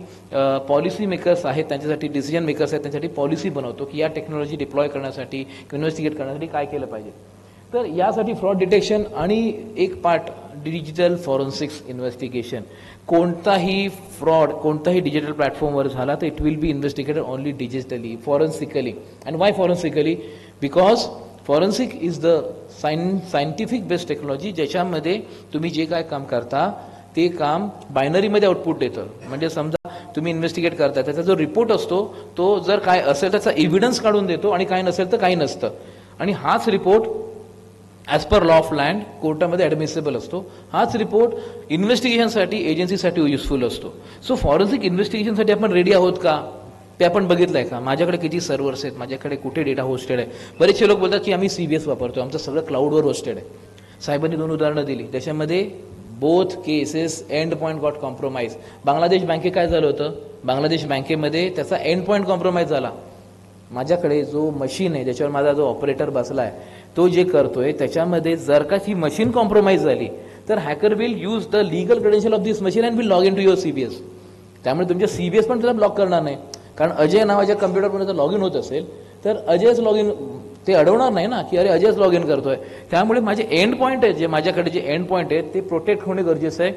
पॉलिसी मेकर्स आहेत त्यांच्यासाठी, डिसिजन मेकर्स आहेत त्यांच्यासाठी पॉलिसी बनवतो की या टेक्नॉलॉजी डिप्लॉय करण्यासाठी, इन्व्हेस्टिगेट करण्यासाठी काय केलं पाहिजे. तर यासाठी फ्रॉड डिटेक्शन आणि एक पार्ट डिजिटल फॉरेन्सिक्स इन्व्हेस्टिगेशन. कोणताही फ्रॉड कोणताही डिजिटल प्लॅटफॉर्मवर झाला तर it will be investigated only digitally, forensically. And why forensically? Because forensic is the scientific based technology ज्याच्यामध्ये तुम्ही जे काय काम करता ते काम बायनरीमध्ये आउटपुट देतं. म्हणजे समजा तुम्ही इन्व्हेस्टिगेट करता, त्याचा जो रिपोर्ट असतो तो जर काय असेल त्याचा एव्हिडन्स काढून देतो आणि काय नसेल तर काही नसतं. आणि हाच report as per law of land कोर्टामध्ये ॲडमिसेबल असतो. हाच रिपोर्ट इन्व्हेस्टिगेशनसाठी एजन्सीसाठी युजफुल असतो. सो फॉरेन्सिक इन्व्हेस्टिगेशनसाठी आपण रेडी आहोत का ते आपण बघितलं आहे का? माझ्याकडे किती सर्व्हर्स आहेत, माझ्याकडे कुठे डेटा होस्टेड आहे. बरेचसे लोक बोलतात की आम्ही CBS वापरतो, आमचं सगळं क्लाउडवर होस्टेड आहे. साहेबांनी 2 उदाहरणं दिली, त्याच्यामध्ये both cases end point got compromise. Bangladesh बँके काय झालं होतं, बांगलादेश बँकेमध्ये त्याचा एंड पॉईंट कॉम्प्रोमाइज झाला. माझ्याकडे जो मशीन आहे ज्याच्यावर माझा जो ऑपरेटर बसला आहे तो जे करतोय त्याच्यामध्ये जर का ही मशीन कॉम्प्रोमाइज झाली तर hacker will use the legal credential of this machine and will log in to your CBS. त्यामुळे तुमच्या CBS पण तुला ब्लॉक करणार नाही. कारण अजय नावाच्या कम्प्युटरमध्ये जर लॉग इन होत असेल तर अजयच लॉग इन, ते अडवणार नाही ना की अरे अजयच लॉग इन करतोय. त्यामुळे माझे एंड पॉईंट आहे, जे माझ्याकडे जे एंड पॉईंट आहेत ते प्रोटेक्ट होणे गरजेचं आहे.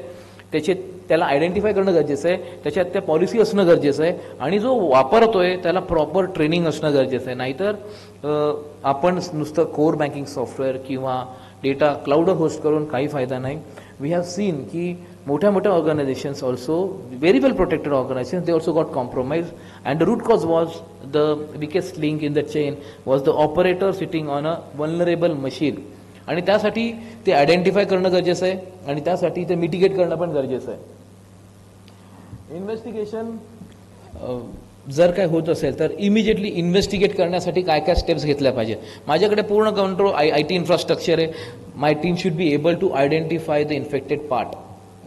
त्याला आयडेंटिफाय करणं गरजेचं आहे, त्याच्यात त्या पॉलिसी असणं गरजेचं आहे आणि जो वापरतोय त्याला प्रॉपर ट्रेनिंग असणं गरजेचं आहे. नाहीतर आपण नुसतं कोर बँकिंग सॉफ्टवेअर किंवा डेटा क्लाउडवर होस्ट करून काही फायदा नाही. वी हॅव सीन की मोठ्या मोठ्या organisations also, very well protected organisations, they also got compromise and the root cause was the weakest link in the chain was the operator sitting on a vulnerable machine. आणि त्यासाठी ते identify करणं गरजेचं आहे आणि त्यासाठी ते मिटिगेट करणं पण गरजेचं आहे. इन्व्हेस्टिगेशन जर काय होत असेल तर इमिजिएटली इन्व्हेस्टिगेट करण्यासाठी काय काय स्टेप्स घेतल्या पाहिजेत. माझ्याकडे पूर्ण कंट्रोल IT इन्फ्रास्ट्रक्चर आहे. My team should be able to identify the infected part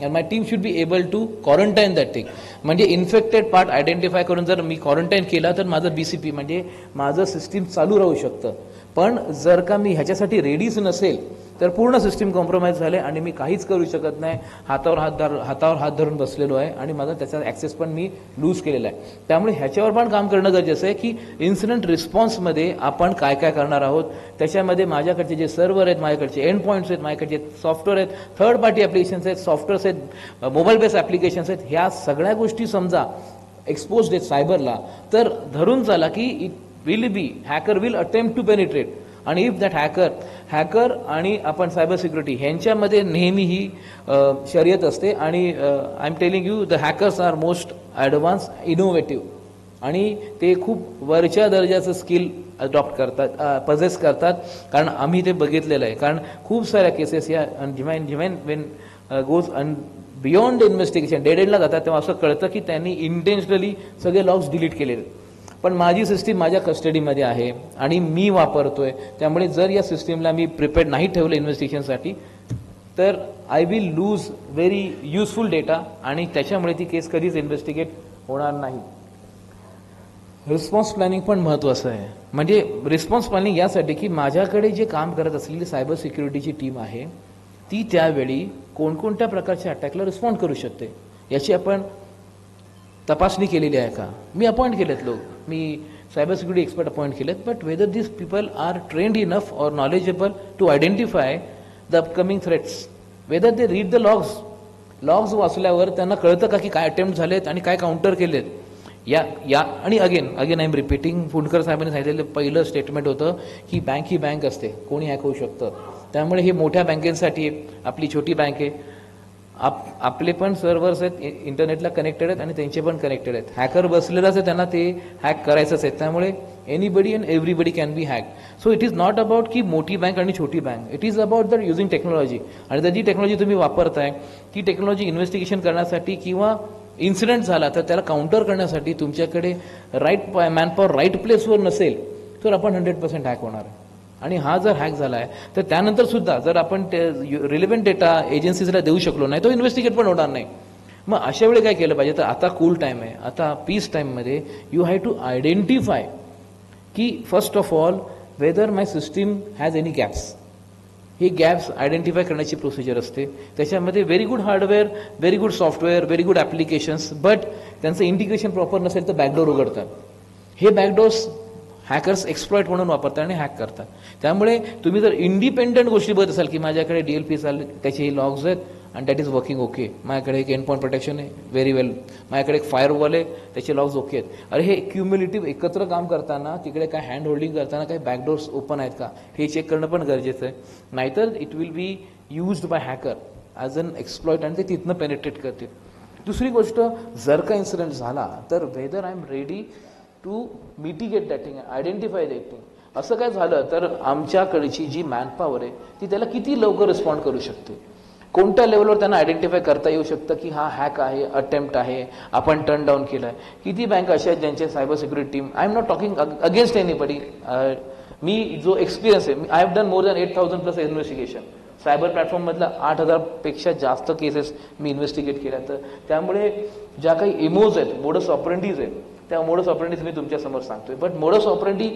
and my team should be able to quarantine that thing. म्हणजे इन्फेक्टेड पार्ट आयडेंटिफाय करून जर मी क्वारंटाईन केला तर माझं BCP म्हणजे माझं सिस्टीम चालू राहू शकतं. पण जर का मी ह्याच्यासाठी रेडीच नसेल तर पूर्ण सिस्टीम कॉम्प्रोमाइज झाले आणि मी काहीच करू शकत नाही, हातावर हात धरून बसलेलो आहे आणि माझा त्याचा ॲक्सेस पण मी लूज केलेला आहे. त्यामुळे ह्याच्यावर पण काम करणं गरजेचं आहे की इन्सिडेंट रिस्पॉन्समध्ये आपण काय काय करणार आहोत. त्याच्यामध्ये माझ्याकडचे जे सर्व्हर आहेत, माझ्याकडचे एंड पॉईंट्स आहेत, माझ्याकडचे सॉफ्टवेअर आहेत, थर्ड पार्टी ॲप्लिकेशन्स आहेत, सॉफ्टवेअर्स आहेत, मोबाईल बेस्ड ॲप्लिकेशन्स आहेत, ह्या सगळ्या गोष्टी समजा एक्सपोज आहेत सायबरला तर धरून चाला की it will be hacker will attempt to penetrate. आणि इफ दॅट हॅकर आणि आपण सायबर सिक्युरिटी ह्यांच्यामध्ये नेहमी ही शर्यत असते. आणि I am telling you the hackers are most advance innovative आणि ते खूप वरच्या दर्जाचं स्किल अडॉप्ट करतात, पजेस करतात. कारण आम्ही ते बघितलेलं आहे. कारण खूप साऱ्या केसेस या Wien goes beyond investigation dead एंडला जातात तेव्हा असं कळतं की त्यांनी इंटेन्शनली सगळे लॉग्स डिलीट केलेले. पण माझी सिस्टीम माझ्या कस्टडीमध्ये आहे आणि मी वापरतोय. त्यामुळे जर या सिस्टीमला मी प्रिपेअर्ड नाही ठेवलं इन्व्हेस्टिगेशनसाठी तर I will lose very useful data आणि त्याच्यामुळे ती केस कधीच इन्व्हेस्टिगेट होणार नाही. रिस्पॉन्स प्लॅनिंग पण महत्त्वाचं आहे. म्हणजे रिस्पॉन्स प्लॅनिंग यासाठी की माझ्याकडे जे काम करत असलेली सायबर सिक्युरिटीची टीम आहे ती त्यावेळी कोणकोणत्या प्रकारच्या अटॅकला रिस्पॉन्ड करू शकते याची आपण तपासणी केलेली आहे का. मी अपॉइंट केलेत लोक, मी सायबर सिक्युरिटी एक्सपर्ट अपॉइंट केलेत, but whether this people are trained enough or knowledgeable to identify the upcoming threats, whether they read the logs वाचल्यावर त्यांना कळतं का की काय अटेम्प्ट झालेत आणि काय काउंटर केलेत. या आणि again I am repeating, Phundkar साहेबांनी सांगितलेलं पहिलं स्टेटमेंट होतं की बँक ही बँक असते, कोणी हॅक होऊ शकतं. त्यामुळे हे मोठ्या बँकेसाठी, आपली छोटी बँक आहे, आपले पण सर्व्हर्स आहेत इंटरनेटला कनेक्टेड आहेत आणि त्यांचे पण कनेक्टेड आहेत. हॅकर बसलेलाच आहे, त्यांना ते हॅक करायचंच आहे. त्यामुळे anybody and everybody can be hack. So it is not about की मोठी बँक आणि छोटी bank, it is about the using technology. आणि जर जी टेक्नॉलॉजी तुम्ही वापरताय ती टेक्नॉलॉजी इन्व्हेस्टिगेशन करण्यासाठी किंवा इन्सिडेंट झाला तर त्याला काउंटर करण्यासाठी तुमच्याकडे राईट मॅनपॉवर राईट प्लेसवर नसेल तर आपण 100% हॅक होणार आहे. आणि हा जर हॅक झाला आहे तर त्यानंतर सुद्धा जर आपण रिलेव्हंट डेटा एजन्सीजला देऊ शकलो नाही तो इन्व्हेस्टिगेट पण होणार नाही. मग अशा वेळी काय केलं पाहिजे, तर आता कूल टाईम आहे, आता पीस टाईममध्ये यू हॅव टू आयडेंटिफाय की first of all whether my system has any gaps. हे गॅप्स आयडेंटिफाय करण्याची प्रोसिजर असते. त्याच्यामध्ये very good hardware, very good software, very good applications, but त्यांचं इंटिग्रेशन प्रॉपर नसेल तर बॅकडोर उघडतात. हे बॅकडोर्स हॅकर्स एक्सप्लॉइट म्हणून वापरतात आणि हॅक करतात. त्यामुळे तुम्ही जर इंडिपेंडंट गोष्टी बघत असाल की माझ्याकडे DLP चालले, त्याचे हे लॉग्स आहेत आणि दॅट इज वर्किंग ओके, माझ्याकडे एक एंड पॉईंट प्रोटेक्शन आहे व्हेरी वेल, माझ्याकडे एक फायरवॉल आहे त्याचे लॉग्स ओके आहेत. अरे हे क्युम्युलेटिव्ह एकत्र काम करताना तिकडे काय हँड होल्डिंग करताना काही बॅकडोर्स ओपन आहेत का हे चेक करणं पण गरजेचं आहे. नाहीतर it will be used by hacker as an exploit आणि ते तिथनं पेनिट्रेट करतील. दुसरी गोष्ट, जर का इन्सिडेंट झाला तर whether I am ready to mitigate that thing, identify that thing. असं काय झालं तर आमच्याकडची जी मॅनपॉवर आहे ती त्याला किती लवकर रिस्पॉन्ड करू शकते, कोणत्या लेवलवर त्यांना आयडेंटिफाय करता येऊ शकतं की हा हॅक आहे, अटेम्प्ट आहे, आपण टर्न डाऊन केलं आहे. किती बँक अशा आहेत ज्यांचे cyber security team, I am not talking against anybody, मी जो एक्सपिरियन्स आहे, I have done more than 8,000+ investigation. Cyber प्लॅटफॉर्ममधला 8,000पेक्षा जास्त केसेस मी इन्व्हेस्टिगेट केल्या. तर त्यामुळे ज्या काही इमोज आहेत, मोडस ऑपरेंडीज आहेत, त्या मोडस ऑपरेंडीज मी तुमच्यासमोर सांगतोय. बट मोडस ऑपरेंडी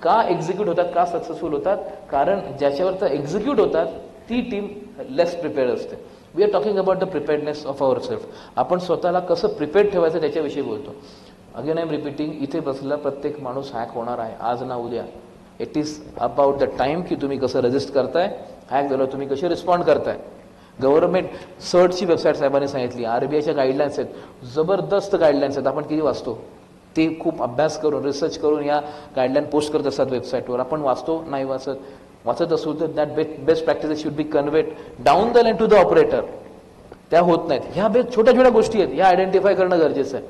का एक्झिक्यूट होतात, का सक्सेसफुल होतात, कारण ज्याच्यावर तर एक्झिक्यूट होतात ती टीम लेस प्रिपेअर्ड असते. We are talking about the preparedness of our self. आपण स्वतःला कसं प्रिपेअर्ड ठेवायचं त्याच्याविषयी बोलतो. अगेन आय एम रिपीटिंग, इथे बसलेला प्रत्येक माणूस हॅक होणार आहे आज ना उद्या. It is about the time की तुम्ही कसं रजिस्ट करताय, हॅक झालं तुम्ही कसे रिस्पॉन्ड करताय. गव्हर्नमेंट सर्टची वेबसाईट साहेबांनी सांगितली, RBIच्या गाईडलाईन्स आहेत, जबरदस्त गाईडलाईन्स आहेत. आपण किती वाचतो, ते खूप अभ्यास करून रिसर्च करून या गाईडलाईन पोस्ट करत असतात वेबसाईटवर. आपण वाचतो नाही वाचत असू तर that best practices should be conveyed down the line to the operator. त्या होत नाहीत. ह्या छोट्या छोट्या गोष्टी आहेत, ह्या आयडेंटिफाय करणं गरजेचं आहे.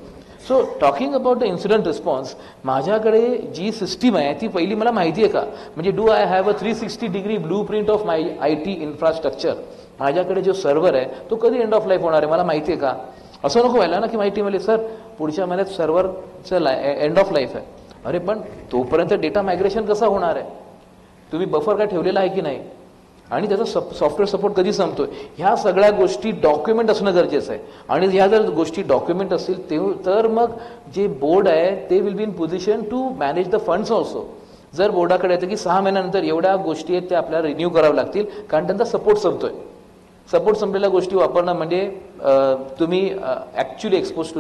So talking about the incident response, माझ्याकडे जी सिस्टीम आहे ती पहिली मला माहिती आहे का, म्हणजे do I have a 360 blue print of my IT infrastructure. माझ्याकडे जो सर्व्हर आहे तो कधी एंड ऑफ लाईफ होणार आहे मला माहिती आहे का. असं नको व्हायला ना की माहिती मिळेल सर पुढच्या महिन्यात सर्व्हरचं एंड ऑफ लाईफ आहे. अरे पण तोपर्यंत डेटा मायग्रेशन कसं होणार आहे, तुम्ही बफर काय ठेवलेला आहे की नाही, आणि त्याचा सॉफ्टवेअर सपोर्ट कधी संपतोय, ह्या सगळ्या गोष्टी डॉक्युमेंट असणं गरजेचं आहे. आणि ह्या जर गोष्टी डॉक्युमेंट असतील तर मग जे बोर्ड आहे ते will be in position to manage the funds also. जर बोर्डाकडे येतं की 6 महिन्यानंतर एवढ्या गोष्टी आहेत त्या आपल्याला रिन्यू कराव्या लागतील कारण त्यांचा सपोर्ट संपतोय, सपोर्ट संपलेल्या गोष्टी वापरणं म्हणजे तुम्ही actually expose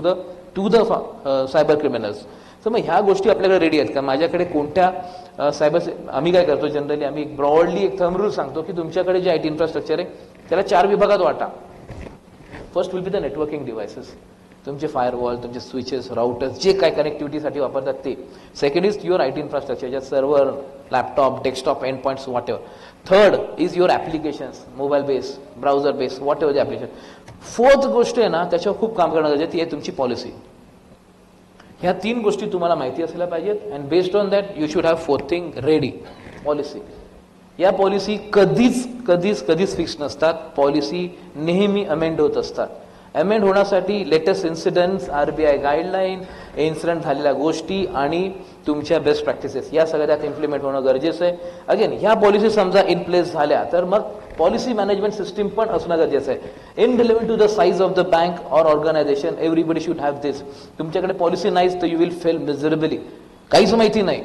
to the cyber criminals. तर मग ह्या गोष्टी आपल्याकडे रेडी आहेत का, माझ्याकडे कोणत्या सायबर, आम्ही काय करतो जनरली आम्ही ब्रॉडली एक थंब रूल सांगतो की तुमच्याकडे जे IT इन्फ्रास्ट्रक्चर आहे त्याला 4 विभागात वाटा. First will be the networking devices, तुमचे फायरवॉल, तुमचे स्विचेस, राउटर्स, जे काय कनेक्टिव्हिटीसाठी वापरतात ते. Second is your IT infrastructure, ज्यात server, laptop, desktop, end points, whatever. Third is your applications, mobile base, browser base, whatever the application. Fourth गोष्ट आहे ना त्याच्यावर खूप काम करणं गरजेचं, ती आहे तुमची पॉलिसी. ह्या 3 गोष्टी तुम्हाला माहिती असल्या पाहिजेत and based on that you should have 4th thing ready. Policy, या पॉलिसी कधीच फिक्स नसतात. पॉलिसी नेहमी अमेंड होत असतात. अमेंड होण्यासाठी latest incidents, RBI guideline, incident झालेल्या गोष्टी आणि तुमच्या बेस्ट प्रॅक्टिसेस या सगळ्या त्यात इम्प्लिमेंट होणं गरजेचं आहे. अगेन ह्या पॉलिसी समजा इन प्लेस झाल्या तर मग पॉलिसी मॅनेजमेंट सिस्टीम पण असणं गरजेचं आहे. Irrelevant to the size of the bank or organisation everybody should have this. तुमच्याकडे पॉलिसी नाहीच तर यू विल फेल मिझरेबली. काहीच माहिती नाही.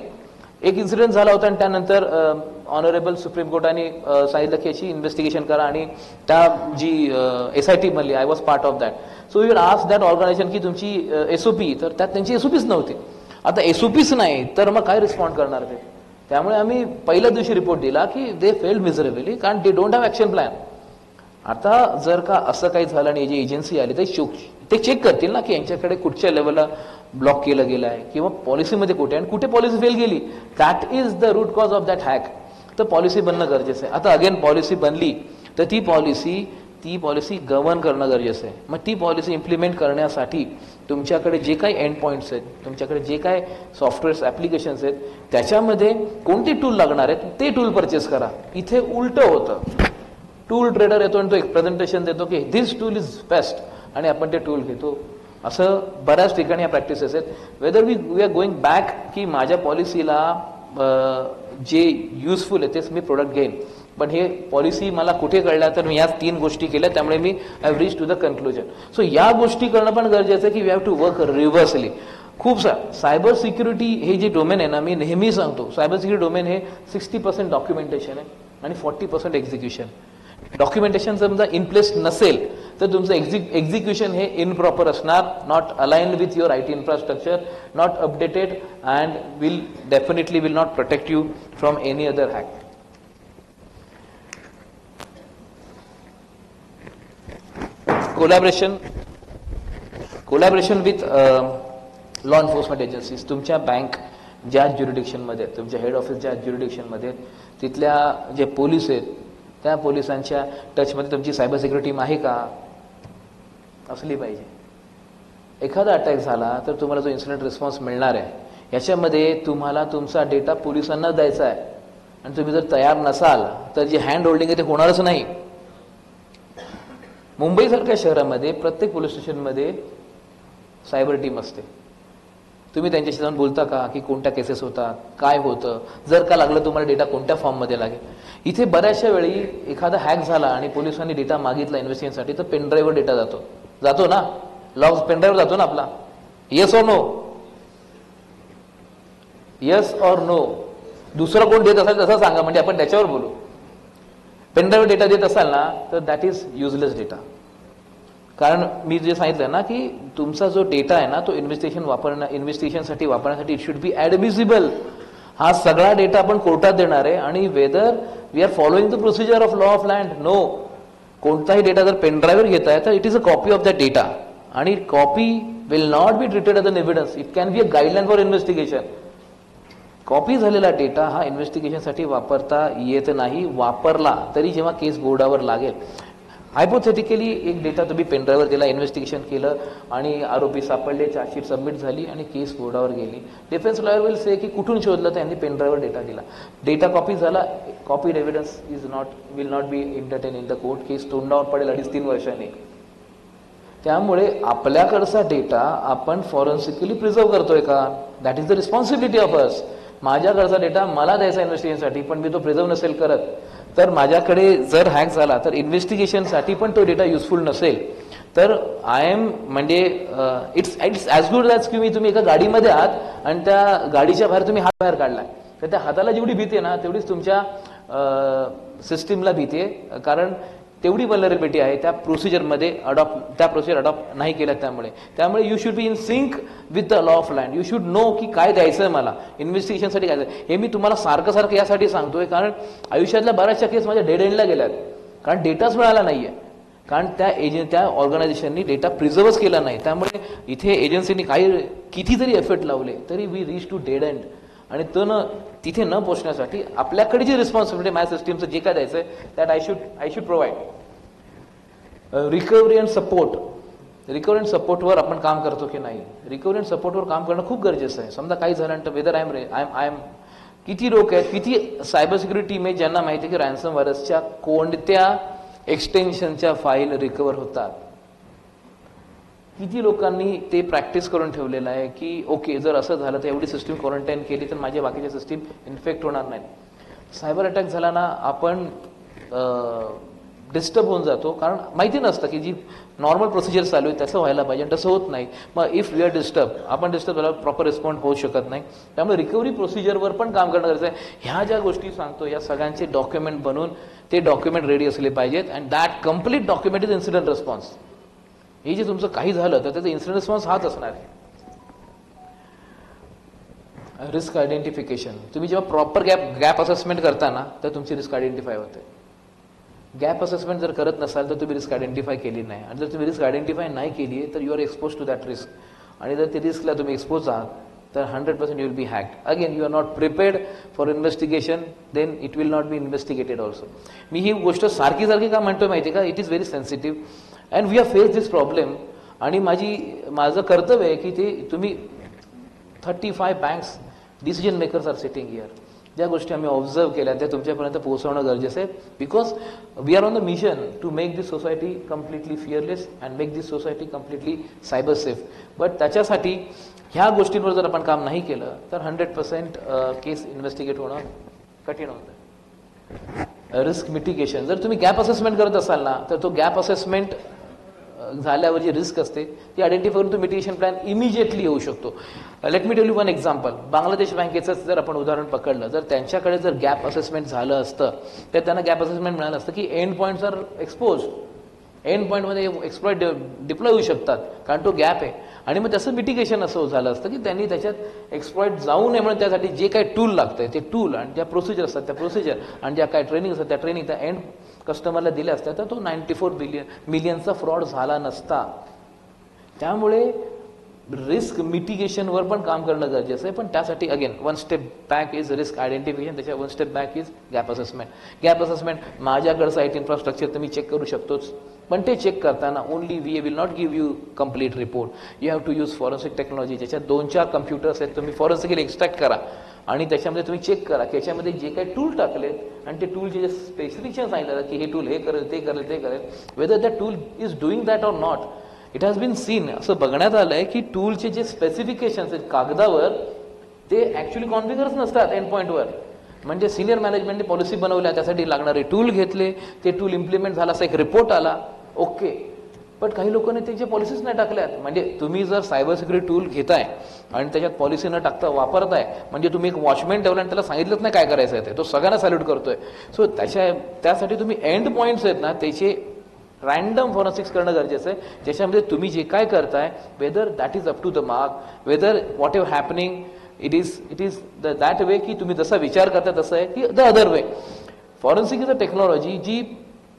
एक इन्सिडेंट झाला होता आणि त्यानंतर ऑनरेबल सुप्रीम कोर्टाने सांगितलं की याची इन्व्हेस्टिगेशन करा आणि त्या जी SIT म्हणली, I was part of that. So you ask that organisation की तुमची SOP, तर त्यात त्यांची SOPच नव्हती. आता SOPच नाही तर मग काय रिस्पॉन्ड करणार ते. त्यामुळे आम्ही पहिल्या दिवशी रिपोर्ट दिला की दे फेल्ड मिझरेबली कारण they don't have action plan. आता जर का असं काही झालं आणि जी एजन्सी आली तर ते चेक करतील ना की यांच्याकडे कुठच्या लेवलला ब्लॉक केलं गेलं आहे किंवा पॉलिसीमध्ये कुठे आणि कुठे पॉलिसी फेल गेली. That is the root cause of that hack. तर पॉलिसी बनणं गरजेचं आहे. आता अगेन पॉलिसी बनली तर ती पॉलिसी गव्हर्न करणं गरजेचं आहे. मग ती पॉलिसी इम्प्लिमेंट करण्यासाठी तुमच्याकडे जे काही एंड पॉईंट्स आहेत, तुमच्याकडे जे काय सॉफ्टवेअर्स ॲप्लिकेशन्स आहेत त्याच्यामध्ये कोणते टूल लागणार आहेत ते टूल परचेस करा. इथे उलटं होतं. टूल ट्रेडर येतो आणि तो एक प्रेझेंटेशन देतो की दिस टूल इज बेस्ट आणि आपण ते टूल घेतो. असं बऱ्याच ठिकाणी या प्रॅक्टिसेस आहेत. Whether we are going back की माझ्या पॉलिसीला जे युजफुल आहे तेच मी प्रोडक्ट घेईन. पण हे पॉलिसी मला कुठे कळल्या तर मी याच 3 गोष्टी केल्या त्यामुळे मी have reach to the conclusion. So या गोष्टी करणं पण गरजेचं आहे की we have to work reversely. खूप सायबर सिक्युरिटी हे जे डोमेन आहे ना, मी नेहमी सांगतो सायबर सिक्युरिटी डोमेन हे 60% डॉक्युमेंटेशन आहे, आणि 40% एक्झिक्युशन. डॉक्युमेंटेशन समजा इन प्लेस नसेल तर तुमचं एक्झिक्युशन हे इनप्रॉपर असणार, not aligned with your IT infrastructure, not updated and will not protect you from any other hack. Collaboration with law enforcement agencies. तुमच्या बँक ज्या ज्युरिडिक्शनमध्ये, तुमच्या हेड ऑफिस ज्या ज्युरिडिक्शनमध्ये, तिथल्या जे पोलीस आहेत त्या पोलिसांच्या टचमध्ये तुमची सायबर सिक्युरिटी टीम आहे का? असली पाहिजे. एखादा अटॅक झाला तर तुम्हाला जो इन्सिडेंट रिस्पॉन्स मिळणार आहे याच्यामध्ये तुम्हाला तुमचा डेटा पोलिसांना द्यायचा आहे आणि तुम्ही जर तयार नसाल तर जी हँड होल्डिंग आहे ते होणारच नाही. मुंबईसारख्या शहरामध्ये प्रत्येक पोलीस स्टेशनमध्ये सायबर टीम असते. तुम्ही त्यांच्याशी जाऊन बोलता का की कोणत्या केसेस होतात, काय होतं, जर का लागलं तुम्हाला डेटा कोणत्या फॉर्ममध्ये लागेल. इथे बऱ्याचशा वेळी एखादा हॅक झाला आणि पोलिसांनी डेटा मागितला इन्व्हेस्टिगेशनसाठी तर पेनड्राईव्हवर डेटा जातो ना, लॉग पेनड्राईव्हवर जातो ना आपला. Yes or no? Yes or no? दुसरं कोण देत असेल तसं सांगा, म्हणजे आपण त्याच्यावर बोलू. पेनड्राईव्ह डेटा देत असाल ना तर दॅट इज युजलेस डेटा. कारण मी जे सांगितलं ना की तुमचा जो डेटा आहे ना तो इन्व्हेस्टिगेशनसाठी वापरण्यासाठी इट शुड बी ऍडमिसिबल. हा सगळा डेटा आपण कोर्टात देणार आहे आणि whether we are following the procedure of law of land. No, कोणताही डेटा जर पेनड्राईव्हवर घेताय तर it is a copy of that data आणि copy will not be treated as an evidence. It can be a guideline for investigation. Copy झालेला data हा इन्व्हेस्टिगेशनसाठी वापरता येत नाही. वापरला तरी जेव्हा केस बोर्डावर लागेल. हायपोथेटिकली एक डेटा तुम्ही पेनड्राईव्हवर दिला, इन्व्हेस्टिगेशन केलं आणि आरोपी सापडले, चार्जशीट सबमिट झाली आणि केस बोर्डावर गेली. डिफेन्स लॉयर विल से की कुठून शोधलं, त्यांनी पेनड्राईव्हवर डेटा दिला, डेटा कॉपी झाला, copied evidence will not be entertain in the court. Case तोंडावर पडेल 2.5-3 वर्षांनी. त्यामुळे आपल्याकडचा डेटा आपण फॉरेन्सिकली प्रिझर्व करतोय का? That is the responsibility of us. माझ्याकडचा डेटा मला द्यायचा इन्व्हेस्टिगेशनसाठी पण मी तो प्रिझर्व नसेल करत तर माझ्याकडे जर हॅक झाला तर इन्व्हेस्टिगेशनसाठी पण तो डेटा युजफुल नसेल तर आय एम म्हणजे इट्स ॲज गुड ॲज की तुम्ही एका गाडीमध्ये आहात आणि त्या गाडीच्या बाहेर तुम्ही हात बाहेर काढलाय तर त्या हाताला जेवढी भीती आहे ना तेवढीच तुमच्या सिस्टीमला भीती आहे. कारण तेवढी वल्नरेबिलिटी आहे त्या प्रोसिजरमध्ये त्या प्रोसिजर अडॉप्ट नाही केल्या. त्यामुळे you should be in sync with the law of land. You should know की काय द्यायचं आहे मला इन्व्हेस्टिगेशनसाठी, काय द्यायचं. हे मी तुम्हाला सारखं यासाठी सांगतोय कारण आयुष्यातल्या बऱ्याचशा केस माझ्या डेड एंडला गेल्यात कारण डेटाच मिळाला नाहीये. कारण त्या ऑर्गनायझेशननी डेटा प्रिझर्वच केला नाही. त्यामुळे इथे एजन्सीनी किती जरी एफर्ट लावले तरी we reach to dead end. आणि तिथे न पोचण्यासाठी आपल्याकडे जी रिस्पॉन्सिबिलिटी माझ्या सिस्टीमचं जे काय द्यायचं आहे that I should provide. Recovery and सपोर्टवर आपण काम करतो की नाही? रिकव्हरी अँड सपोर्टवर काम करणं खूप गरजेचं आहे. समजा काही झाल्यानंतर वेदर आय एम किती लोक आहेत, किती सायबर सिक्युरिटी टीम आहे ज्यांना माहिती आहे की रॅन्सम व्हायरसच्या कोणत्या एक्सटेन्शनच्या फाईल रिकव्हर होतात. किती लोकांनी ते प्रॅक्टिस करून ठेवलेलं आहे की ओके जर असं झालं तर एवढी सिस्टीम क्वारंटाईन केली तर माझ्या बाकीच्या सिस्टीम इन्फेक्ट होणार नाही. सायबर अटॅक झाला ना आपण डिस्टर्ब होऊन जातो कारण माहिती नसतं की जी नॉर्मल प्रोसिजर चालू आहे तसं व्हायला पाहिजे, तसं होत नाही. मग इफ वी आर आपण डिस्टर्ब झाल्यावर प्रॉपर रिस्पॉन्ड होऊ शकत नाही. त्यामुळे रिकव्हरी प्रोसिजरवर पण काम करणं गरजेचं आहे. ह्या ज्या गोष्टी सांगतो या सगळ्यांचे डॉक्युमेंट बनवून ते डॉक्युमेंट रेडी असले पाहिजेत and that complete document is incident response. हे जे तुमचं काही झालं तर त्याचा इन्सिडेंट रिस्पॉन्स हाच असणार आहे. Risk identification. तुम्ही जेव्हा प्रॉपर गॅप असेसमेंट करता ना तर तुमची रिस्क आयडेंटिफाय होते. गॅप असेसमेंट जर करत नसाल तर तुम्ही रिस्क आयडेंटिफाय केली नाही आणि जर तुम्ही रिस्क आयडेंटिफाय नाही केली आहे तर you are expose to that risk आणि जर ते रिस्कला तुम्ही एक्सपोज आहात तर 100% you will be hacked. Again you are not prepared for investigation then it will not be investigated also. मी ही गोष्ट सारखी का म्हणतोय माहिती आहे का? It is very sensitive and we have face this problem. आणि माझं कर्तव्य आहे की ते तुम्ही 35 banks decision makers are sitting here. ज्या गोष्टी आम्ही ऑब्झर्व केल्या त्या तुमच्यापर्यंत पोहोचवणं गरजेचं आहे because we are on the mission to make this society completely fearless and make this society completely cyber safe. But त्याच्यासाठी ह्या गोष्टींवर जर आपण काम नाही केलं तर 100% केस इन्व्हेस्टिगेट होणं कठीण होतं. Risk mitigation. जर तुम्ही गॅप असेसमेंट करत असाल ना तर तो गॅप असेसमेंट झाल्यावर जी रिस्क असते ती आयडेंटिफाय करून तो मिटिगेशन प्लॅन इमिजिएटली येऊ शकतो. Let me tell you one example. Bangladesh बँकेचं जर आपण उदाहरण पकडलं, जर त्यांच्याकडे जर गॅप असेसमेंट झालं असतं तर त्यांना गॅप असेसमेंट मिळालं असतं की end points are expose, end पॉईंटमध्ये एक्सप्लॉइट डिप्लॉय होऊ शकतात कारण तो गॅप आहे. आणि मग त्याचं मिटिगेशन असं झालं असतं की त्यांनी त्याच्यात एक्सप्लॉइट जाऊ नये म्हणून त्यासाठी जे काही टूल लागतंय ते टूल आणि ज्या प्रोसिजर असतात त्या प्रोसिजर आणि ज्या काही ट्रेनिंग असतात त्या ट्रेनिंग त्या एंड कस्टमरला दिल्या असतात तर तो 94 मिलियनचा फ्रॉड झाला नसता. त्यामुळे रिस्क मिटिगेशनवर पण काम करणं गरजेचं आहे. पण त्यासाठी again one step back is risk identification, त्याच्या one step back is gap assessment. Gap assessment माझ्याकडचं IT इन्फ्रास्ट्रक्चर तर मी चेक करू शकतोच, पण ते चेक करताना only we will not give you complete report. You have to use forensic technology, ज्याच्यात 2-4 कम्प्युटर्स आहेत, तुम्ही फॉरेन्सिकली एक्स्ट्रॅक्ट करा आणि त्याच्यामध्ये तुम्ही चेक करा की याच्यामध्ये जे काही टूल टाकलेत आणि ते टूलचे जे स्पेसिफिकेशन सांगितलं की हे टूल हे करेल ते करेल ते करेल, whether that tool is doing that or not. It has been seen, असं बघण्यात आलंय की टूलचे जे स्पेसिफिकेशन्स आहेत कागदावर ते ऍक्च्युली कॉन्फिगर्स नसतात एंड पॉईंटवर. म्हणजे सिनियर मॅनेजमेंटने पॉलिसी बनवल्या, त्यासाठी लागणारे टूल घेतले, ते टूल इम्प्लिमेंट झाला, असा एक रिपोर्ट आला, ओके. पण काही लोकांनी त्याच्या पॉलिसीज नाही टाकल्यात. म्हणजे तुम्ही जर सायबर सिक्युरिटी टूल घेताय आणि त्याच्यात पॉलिसी न टाकता वापरताय, म्हणजे तुम्ही एक वॉचमॅन ठेवला आणि त्याला सांगितलंच नाही काय करायचं आहे, तो सगळ्यांना सॅल्यूट करतोय. सो त्यासाठी तुम्ही एंड पॉईंट्स आहेत ना त्याचे रॅन्डम फॉरेन्सिक्स करणं गरजेचं आहे, ज्याच्यामध्ये तुम्ही जे काय करताय whether that is up to the mark, whether whatever happening it is that way की तुम्ही जसा विचार करता तसं आहे की the other way. Forensic is a technology जी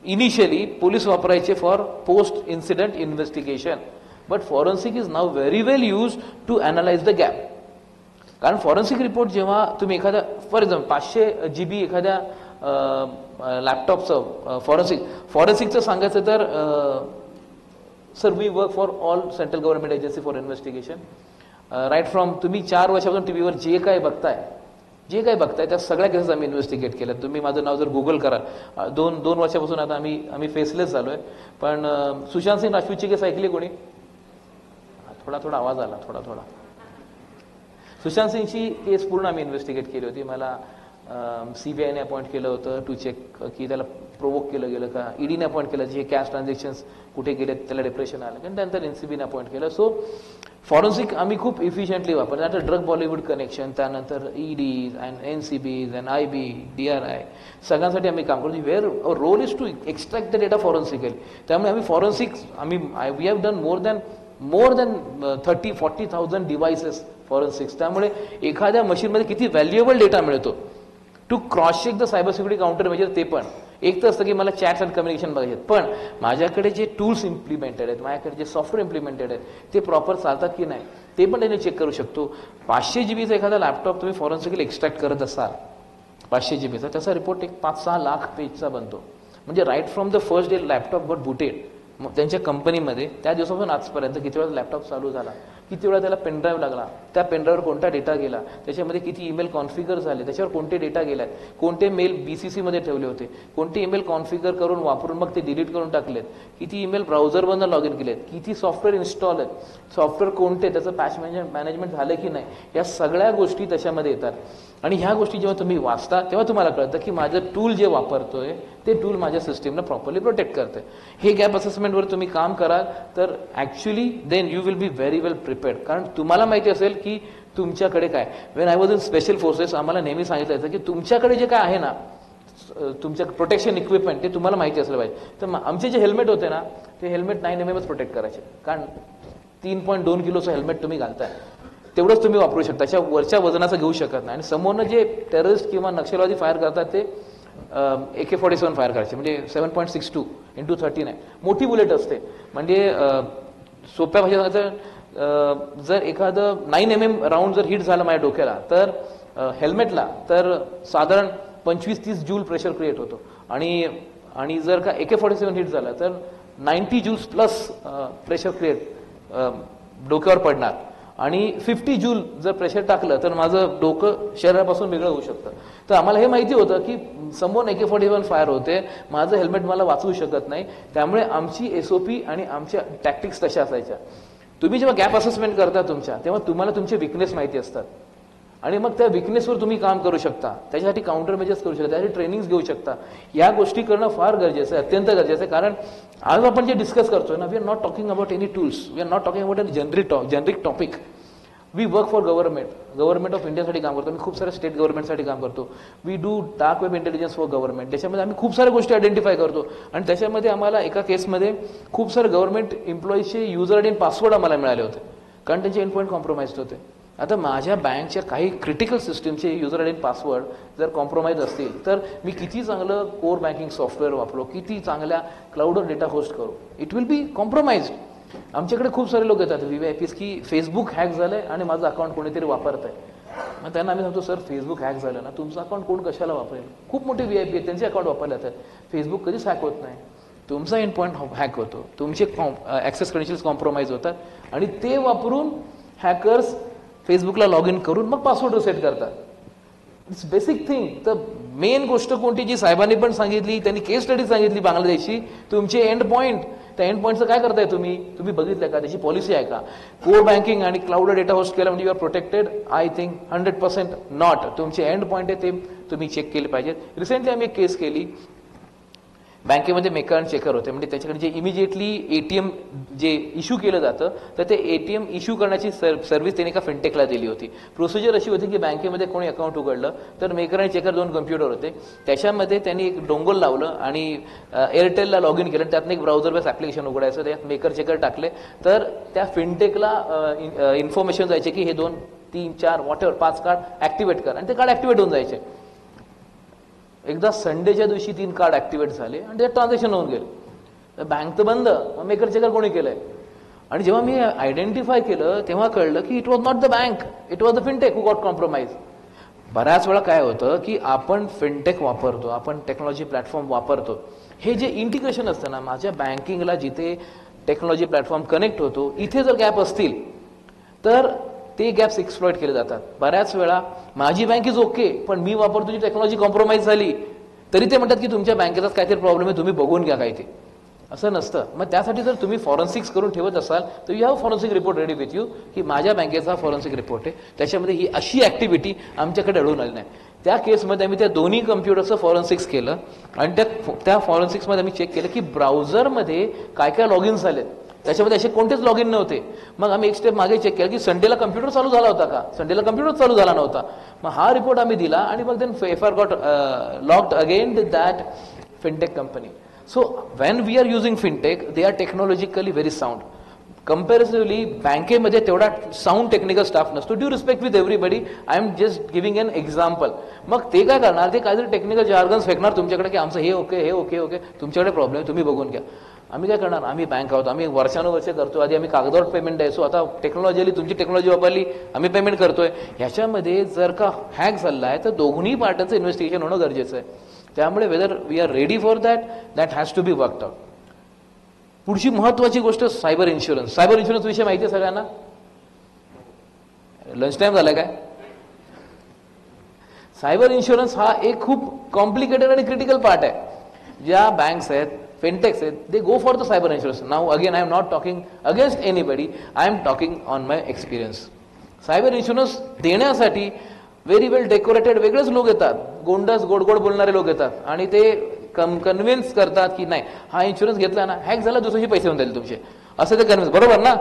इनिशियली पोलीस वापरायचे for post incident investigation, but forensic is now very well use to analyse the gap. कारण फॉरेन्सिक रिपोर्ट जेव्हा तुम्ही एखाद्या फॉर एक्झाम्पल 500 GB एखाद्या लॅपटॉपचं फॉरेन्सिकचं सांगायचं तर sir we work for all central government agency for investigation. Right from तुम्ही 4 वर्षापासून टीव्हीवर जे काय बघताय त्या सगळ्या केसेस आम्ही इन्व्हेस्टिगेट केल्या. तुम्ही माझं नाव जर गुगल करा, 2 वर्षापासून आता आम्ही फेसलेस झालोय. पण सुशांत सिंग राजपूतची केस ऐकली कोणी? थोडा आवाज आला, थोडा. सुशांत सिंगची केस पूर्ण आम्ही इन्व्हेस्टिगेट केली होती. मला CBIने अपॉइंट केलं होतं टू चेक की त्याला प्रोवोक केलं गेलं का, EDने अपॉइंट केलं जे कॅश ट्रान्झॅक्शन्स कुठे गेले त्याला डिप्रेशन आलं, आणि त्यानंतर NCBने अपॉइंट केलं. सो फॉरेन्सिक आम्ही खूप इफिशियंटली वापरतो. त्यानंतर ड्रग बॉलिवूड कनेक्शन, त्यानंतर ED and NCBs and IB DRI सगळ्यांसाठी आम्ही काम करतो. Where role is to extract the data forensically. त्यामुळे आम्ही forensic we have done more than 30-40,000 devices forensics. त्यामुळे एखाद्या मशीनमध्ये किती व्हॅल्युएबल डेटा मिळतो to cross check the cyber security counter measure. ते पण एक तर असतं की मला चॅट्स अँड कम्युनिकेशन बघायचे, पण माझ्याकडे जे टूल्स इम्प्लिमेंटेड आहेत, माझ्याकडे जे सॉफ्टवेअर इम्प्लिमेंटेड आहेत ते प्रॉपर चालतात की नाही ते पण त्याने चेक करू शकतो. 500 GBचा एखादा लॅपटॉप तुम्ही फॉरेन्सिकली एक्स्ट्रॅक्ट करत असाल 500 GBचा, त्याचा रिपोर्ट एक 5-6 लाख पेजचा बनतो. म्हणजे right from the first day laptop got booted त्यांच्या कंपनीमध्ये, त्या दिवसापासून आजपर्यंत किती वेळा लॅपटॉप चालू झाला, किती वेळा त्याला पेनड्राईव्ह लागला, त्या पेनड्राईव्हवर कोणता डेटा गेला, त्याच्यामध्ये किती ईमेल कॉन्फिगर झाले, त्याच्यावर कोणते डेटा गेलात, कोणते मेल BCC मध्ये ठेवले होते, कोणते ईमेल कॉन्फिगर करून वापरून मग ते डिलीट करून टाकलेत, किती ईमेल ब्राउझरमधून लॉग इन केलेत, किती सॉफ्टवेअर इन्स्टॉल आहेत, सॉफ्टवेअर कोणते, त्याचं पॅच मॅनेजमेंट झालं की नाही, या सगळ्या गोष्टी त्याच्यामध्ये येतात. आणि ह्या गोष्टी जेव्हा तुम्ही वाचता तेव्हा तुम्हाला कळतं की माझं टूल जे वापरतोय ते टूल माझ्या सिस्टीमला प्रॉपरली प्रोटेक्ट करते. हे गॅप असेसमेंटवर तुम्ही काम कराल तर actually then you will be very well prepared. कारण तुम्हाला माहिती असेल की तुमच्याकडे काय. When I was in special forces आम्हाला नेहमी सांगितलं जायचं की तुमच्याकडे जे काय आहे ना तुमच्या प्रोटेक्शन इक्विपमेंट ते तुम्हाला माहिती असलं पाहिजे. तर आमचे जे हेल्मेट होते ना ते हेल्मेट 9 mmच प्रोटेक्ट करायचे. कारण 3.2 किलोचं हेल्मेट तुम्ही घालताय तेवढंच तुम्ही वापरू शकता, त्याच्या वरच्या वजनाचं घेऊ शकत नाही. आणि समोरनं जे टेररिस्ट किंवा नक्षलवादी फायर करतात ते AK-47 फायर करायचे, म्हणजे 7.62 × 13 आहे, मोठी बुलेट असते. म्हणजे सोप्या भाषेत सांगायचं जर एखादं 9 mm राऊंड जर हिट झालं माझ्या डोक्याला तर हेल्मेटला तर साधारण 25-30 जूल प्रेशर क्रिएट होतो. आणि जर का AK-47 हिट झालं तर 90 जूल्स प्लस प्रेशर क्रिएट डोक्यावर पडणार. आणि 50 जूल जर प्रेशर टाकलं तर माझं डोकं शरीरापासून वेगळं होऊ शकतं. तर आम्हाला हे माहिती होतं की समोर AK-47 फायर होते, माझं हेल्मेट मला वाचवू शकत नाही. त्यामुळे आमची SOP आणि आमच्या टॅक्टिक्स तशा असायच्या. तुम्ही जेव्हा गॅप असेसमेंट करता तुमच्या तेव्हा तुम्हाला तुमचे विकनेस माहिती असतात आणि मग त्या विकनेसवर तुम्ही काम करू शकता, त्याच्यासाठी काउंटर मेजर्स करू शकता, त्यासाठी ट्रेनिंग्स घेऊ शकता. या गोष्टी करणं फार गरजेचं आहे, अत्यंत गरजेचं आहे. कारण आज आपण जे डिस्कस करतोय ना, we are not talking about any tools, we are not talking about an generic topic. We work for government of इंडियासाठी काम करतो, आम्ही खूप साऱ्या स्टेट गव्हर्नमेंटसाठी काम करतो. We do dark web intelligence for government. त्याच्यामध्ये आम्ही खूप साऱ्या गोष्टी आयडेंटिफाय करतो आणि त्याच्यामध्ये आम्हाला एका केसमध्ये खूप सारे गव्हर्नमेंट एम्प्लॉईजचे युजर आयडी आणि पासवर्ड आम्हाला मिळाले होते, कारण त्यांचे एंड पॉईंट कॉम्प्रोमाइज होते. आता माझ्या बँकच्या काही क्रिटिकल सिस्टीमचे युजर आयडी आणि पासवर्ड जर कॉम्प्रोमाइज असतील तर मी किती चांगलं कोर बँकिंग सॉफ्टवेअर वापरो, किती चांगल्या क्लाउडवर डेटा होस्ट करू, इट विल बी कॉम्प्रोमाइज्ड. आमच्याकडे खूप सारे लोक येतात VVIPs की फेसबुक हॅक झालंय आणि माझं अकाउंट कोणीतरी वापरत आहे. मग त्यांना आम्ही सांगतो, सर फेसबुक हॅक झालं ना, तुमचं अकाउंट कोण कशाला वापरेल? खूप मोठे VIP आहेत, त्यांचे अकाउंट वापरले जातात. फेसबुक कधीच हॅक होत नाही, तुमचा एंड पॉईंट हॅक होतो, तुमचे ॲक्सेस क्रेडेन्शियल्स कॉम्प्रोमाइज होतात आणि ते वापरून हॅकर्स फेसबुकला लॉग इन करून मग पासवर्ड रिसेट करतात. It's basic thing. तर मेन गोष्ट कोणती जी साहेबांनी पण सांगितली, त्यांनी केस स्टडी सांगितली बांगलादेशची, तुमचे एंड पॉईंट, त्या एंड पॉईंटचं काय करताय तुम्ही बघितलं का, त्याची पॉलिसी आहे का? कोर बँकिंग आणि क्लाउड डेटा होस्ट केला म्हणजे you are protected? I think 100% not. तुमचे एंड पॉईंट आहे ते तुम्ही चेक केले पाहिजेत. रिसेंटली आम्ही एक केस केली, बँकेमध्ये मेकर आणि चेकर होते, म्हणजे त्याच्याकडे जे इमिजिएटली ATM जे इश्यू केलं जातं, तर ते ATM इश्यू करण्याची सर्व्हिस त्यांनी एका फिनटेकला दिली होती. प्रोसिजर अशी होती की बँकेमध्ये कोणी अकाउंट उघडलं तर मेकर आणि चेकर 2 कम्प्युटर होते, त्याच्यामध्ये त्यांनी एक डोंगल लावलं आणि एअरटेलला लॉग इन केलं, त्यातनं एक ब्राउझर बेस ॲप्लिकेशन उघडायचं, त्यात मेकर चेकर टाकले तर त्या फिनटेकला इन्फॉर्मेशन जायचे की हे 2, 3, 4 वॉटेवर 5 कार्ड ॲक्टिवेट कर, आणि ते कार्ड ॲक्टिवेट होऊन जायचे. एकदा संडेच्या दिवशी 3 कार्ड ॲक्टिवेट झाले आणि ते ट्रान्झॅक्शन होऊन गेले. बँक तर बंद, मेकर चेकर कोणी केलंय? आणि जेव्हा मी आयडेंटिफाय केलं तेव्हा कळलं की it was not the bank, it was the fintech who got compromise. बऱ्याच वेळा काय होतं की आपण फिनटेक वापरतो, आपण टेक्नॉलॉजी प्लॅटफॉर्म वापरतो, हे जे इंटिग्रेशन असतं ना, माझ्या बँकिंगला जिथे टेक्नॉलॉजी प्लॅटफॉर्म कनेक्ट होतो, इथे जर गॅप असतील तर ते गॅप्स एक्सप्लॉइट केले जातात. बऱ्याच वेळा माझी बँक इज ओके, पण मी वापरतो जी टेक्नॉलॉजी कॉम्प्रोमाइज झाली तरी ते म्हणतात की तुमच्या बँकेचाच काहीतरी प्रॉब्लेम आहे, तुम्ही बघून घ्या काय ते. असं नसतं. मग त्यासाठी जर तुम्ही फॉरेन्सिक्स करून ठेवत असाल तर you have forensic report ready with you की माझ्या बँकेचा फॉरेन्सिक रिपोर्ट आहे, त्याच्यामध्ये ही अशी ॲक्टिव्हिटी आमच्याकडे आढळून आली नाही. त्या केसमध्ये आम्ही त्या दोन्ही कम्प्युटरचं फॉरेन्सिक्स केलं आणि त्या फॉरेन्सिक्समध्ये आम्ही चेक केलं की ब्राउझरमध्ये काय काय लॉग इन झालेत, त्याच्यामध्ये असे कोणतेच लॉग इन नव्हते. मग आम्ही एक स्टेप मागे चेक केलं की संडेला कम्प्युटर चालू झाला होता का, संडेला कम्प्युटर चालू झाला नव्हता. मग हा रिपोर्ट आम्ही दिला आणि मग then FIR got logged again with that fintech company. So when we are using fintech, they are technologically very sound. Comparatively बँकेमध्ये तेवढा साऊंड टेक्निकल स्टाफ नसतो. Due respect with everybody, I am just giving an example. मग ते काय करणार, ते काहीतरी technical jargons फेकणार तुमच्याकडे की आमचं हे ओके, हे ओके, ओके, तुमच्याकडे प्रॉब्लेम आहे, तुम्ही बघून घ्या. आम्ही काय करणार, आम्ही बँक आहोत, आम्ही वर्षानुवर्षे करतो. आधी आम्ही कागदावर पेमेंट द्यायचो, आता टेक्नॉलॉजी आली, तुमची टेक्नॉलॉजी वापरली, आम्ही पेमेंट करतोय. ह्याच्यामध्ये जर का हॅक झाला आहे तर दोन्ही पार्टांचं इन्व्हेस्टिगेशन होणं गरजेचं आहे. त्यामुळे whether we are ready for that has to be worked out. पुढची महत्वाची गोष्ट सायबर इन्शुरन्स. सायबर इन्शुरन्स विषय माहिती आहे सगळ्यांना? लंच टाइम झालाय काय? सायबर इन्शुरन्स हा एक खूप कॉम्प्लिकेटेड आणि क्रिटिकल पार्ट आहे. ज्या बँक्स आहेत, फिनटेक्स आहेत, they go for the cyber insurance. Now again I am not talking against anybody, I am talking on my experience. Cyber insurance देण्यासाठी व्हेरी वेल डेकोरेटेड वेगळेच लोक येतात, गोंडस गोड गोड बोलणारे लोक येतात आणि ते कन्व्हिन्स करतात की नाही हा इन्शुरन्स घेतला ना, हॅक झाला दुसऱ्याशी पैसे होऊन जाईल तुमचे, असं ते कन्व्हिन्स. बरोबर ना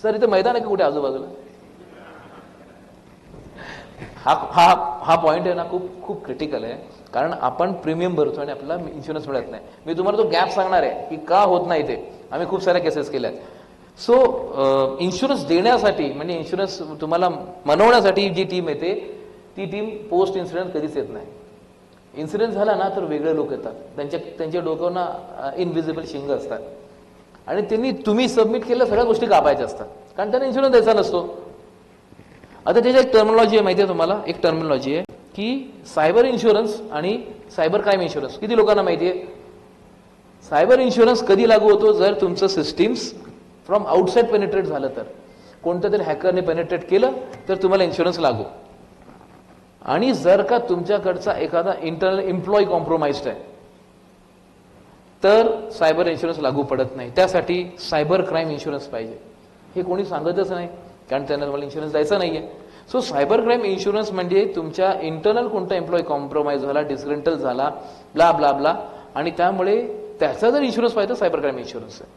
सर? इथे मैदान आहे का कुठे आजूबाजूला? हा पॉइंट आहे ना, खूप खूप क्रिटिकल आहे. कारण आपण प्रीमियम भरतो आणि आपल्याला इन्शुरन्स मिळत नाही. मी तुम्हाला तो गॅप सांगणार आहे की का होत नाही ते. आम्ही खूप साऱ्या केसेस केल्या आहेत. सो इन्शुरन्स देण्यासाठी म्हणजे इन्शुरन्स तुम्हाला मनवण्यासाठी जी टीम येते ती टीम पोस्ट इन्सिडेंट कधीच येत नाही. इन्सिडेंट झाला ना तर वेगळे लोक येतात, त्यांच्या डोक्यावरना इनव्हिजिबल शिंग असतात आणि त्यांनी तुम्ही सबमिट केलेल्या सगळ्या गोष्टी कापायच्या असतात, कारण त्यांना इन्शुरन्स द्यायचा नसतो. आता त्याची एक टर्मिनॉलॉजी आहे माहिती आहे तुम्हाला? एक टर्मिनॉलॉजी आहे की सायबर इन्शुरन्स आणि सायबर क्राईम इन्शुरन्स. किती लोकांना माहिती आहे? सायबर इन्शुरन्स कधी लागू होतो? जर तुमचं सिस्टीम्स फ्रॉम आउटसाइड पेनिट्रेट झालं तर, कोणत्या तरी हॅकरने पेनिट्रेट केलं तर तुम्हाला इन्शुरन्स लागू. आणि जर का तुमच्याकडचा एखादा इंटरनल एम्प्लॉई कॉम्प्रोमाइज्ड आहे तर सायबर इन्शुरन्स लागू पडत नाही. त्यासाठी सायबर क्राईम इन्शुरन्स पाहिजे. हे कोणी सांगतच नाही. कारण त्यांना तुम्हाला इन्शुरन्स द्यायचा नाहीये. सो सायबर क्राईम इन्शुरन्स म्हणजे तुमच्या इंटरनल कोणता एम्प्लॉई कॉम्प्रोमाइज झाला, डिस्ग्रंटल झाला, ब्ला ब्ला ब्ला, आणि त्यामुळे त्याचा जर इन्शुरन्स पाहिजे तर सायबर क्राईम इन्शुरन्स आहे.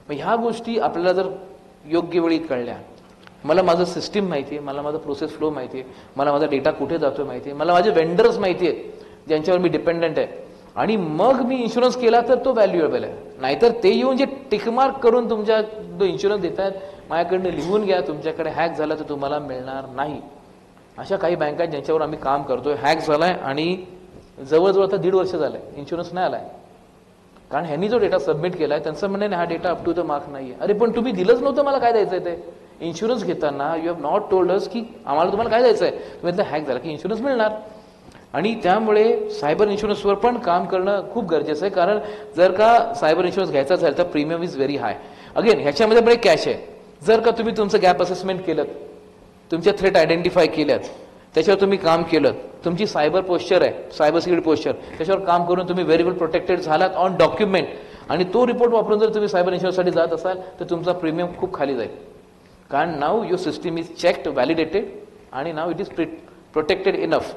मग ह्या गोष्टी आपल्याला जर योग्य वेळी कळल्या, मला माझं सिस्टीम माहिती आहे, मला माझा प्रोसेस फ्लो माहिती आहे, मला माझा डेटा कुठे जातोय माहिती आहे, मला माझे वेंडर्स माहिती आहेत ज्यांच्यावर मी डिपेंडंट आहे, आणि मग मी इन्शुरन्स केला तर तो व्हॅल्युएबल आहे. नाहीतर ते येऊन जे टिकमार्क करून तुमच्या जो इन्शुरन्स देत आहेत, माझ्याकडनं लिहून घ्या, तुमच्याकडे हॅक झाला तर तुम्हाला मिळणार नाही. अशा काही बँका आहेत ज्यांच्यावर आम्ही काम करतोय, हॅक झालाय आणि जवळजवळ आता 1.5 वर्ष झालंय इन्शुरन्स नाही आलाय. कारण ह्यांनी जो डेटा सबमिट केलाय त्यांचं म्हणणं नाही हा data up to the mark नाहीये. अरे पण तुम्ही दिलंच नव्हतं, मला काय द्यायचंय ते इन्शुरन्स घेताना, you have not told us की आम्हाला तुम्हाला काय द्यायचंय. तुम्ही हॅक झाला की इन्शुरन्स मिळणार. आणि त्यामुळे सायबर इन्शुरन्सवर पण काम करणं खूप गरजेचं आहे. कारण जर का सायबर इन्शुरन्स घ्यायचा असेल तर premium is very high. Again ह्याच्यामध्ये पण एक कॅच आहे. जर का तुम्ही तुमचं गॅप असेसमेंट केलं, तुमच्या थ्रेट आयडेंटिफाय केल्यात, त्याच्यावर तुम्ही काम केलं, तुमची सायबर पोस्चर आहे, सायबर सिक्युरिटी पोस्चर, त्याच्यावर काम करून तुम्ही व्हेरी वेल प्रोटेक्टेड झालात ऑन डॉक्युमेंट, आणि तो रिपोर्ट वापरून जर तुम्ही सायबर इन्शुरन्ससाठी जात असाल तर तुमचा प्रीमियम खूप खाली जाईल. कारण now your system is checked, validated, आणि now it is protected enough.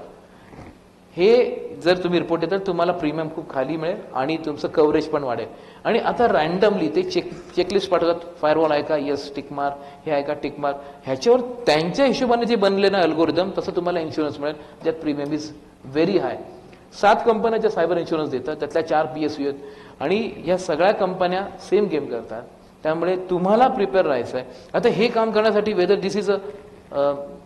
हे जर तुम्ही रिपोर्ट देताल तुम्हाला प्रीमियम खूप खाली मिळेल आणि तुमचं कव्हरेज पण वाढेल. आणि आता रँडमली ते चेकलिस्ट पाठवतात, फायरवॉल आहे का, यस टिकमार, हे आहे का टिकमार, ह्याच्यावर त्यांच्या हिशोबाने जे बनले ना अल्गोरिदम, तसं तुम्हाला इन्शुरन्स मिळेल ज्यात प्रीमियम इज व्हेरी हाय. 7 कंपन्या ज्या सायबर इन्शुरन्स देतात त्यातल्या 4 PSU आहेत, आणि या सगळ्या कंपन्या सेम गेम करतात. त्यामुळे तुम्हाला प्रिपेअर राहायचं आहे. आता हे काम करण्यासाठी whether this is a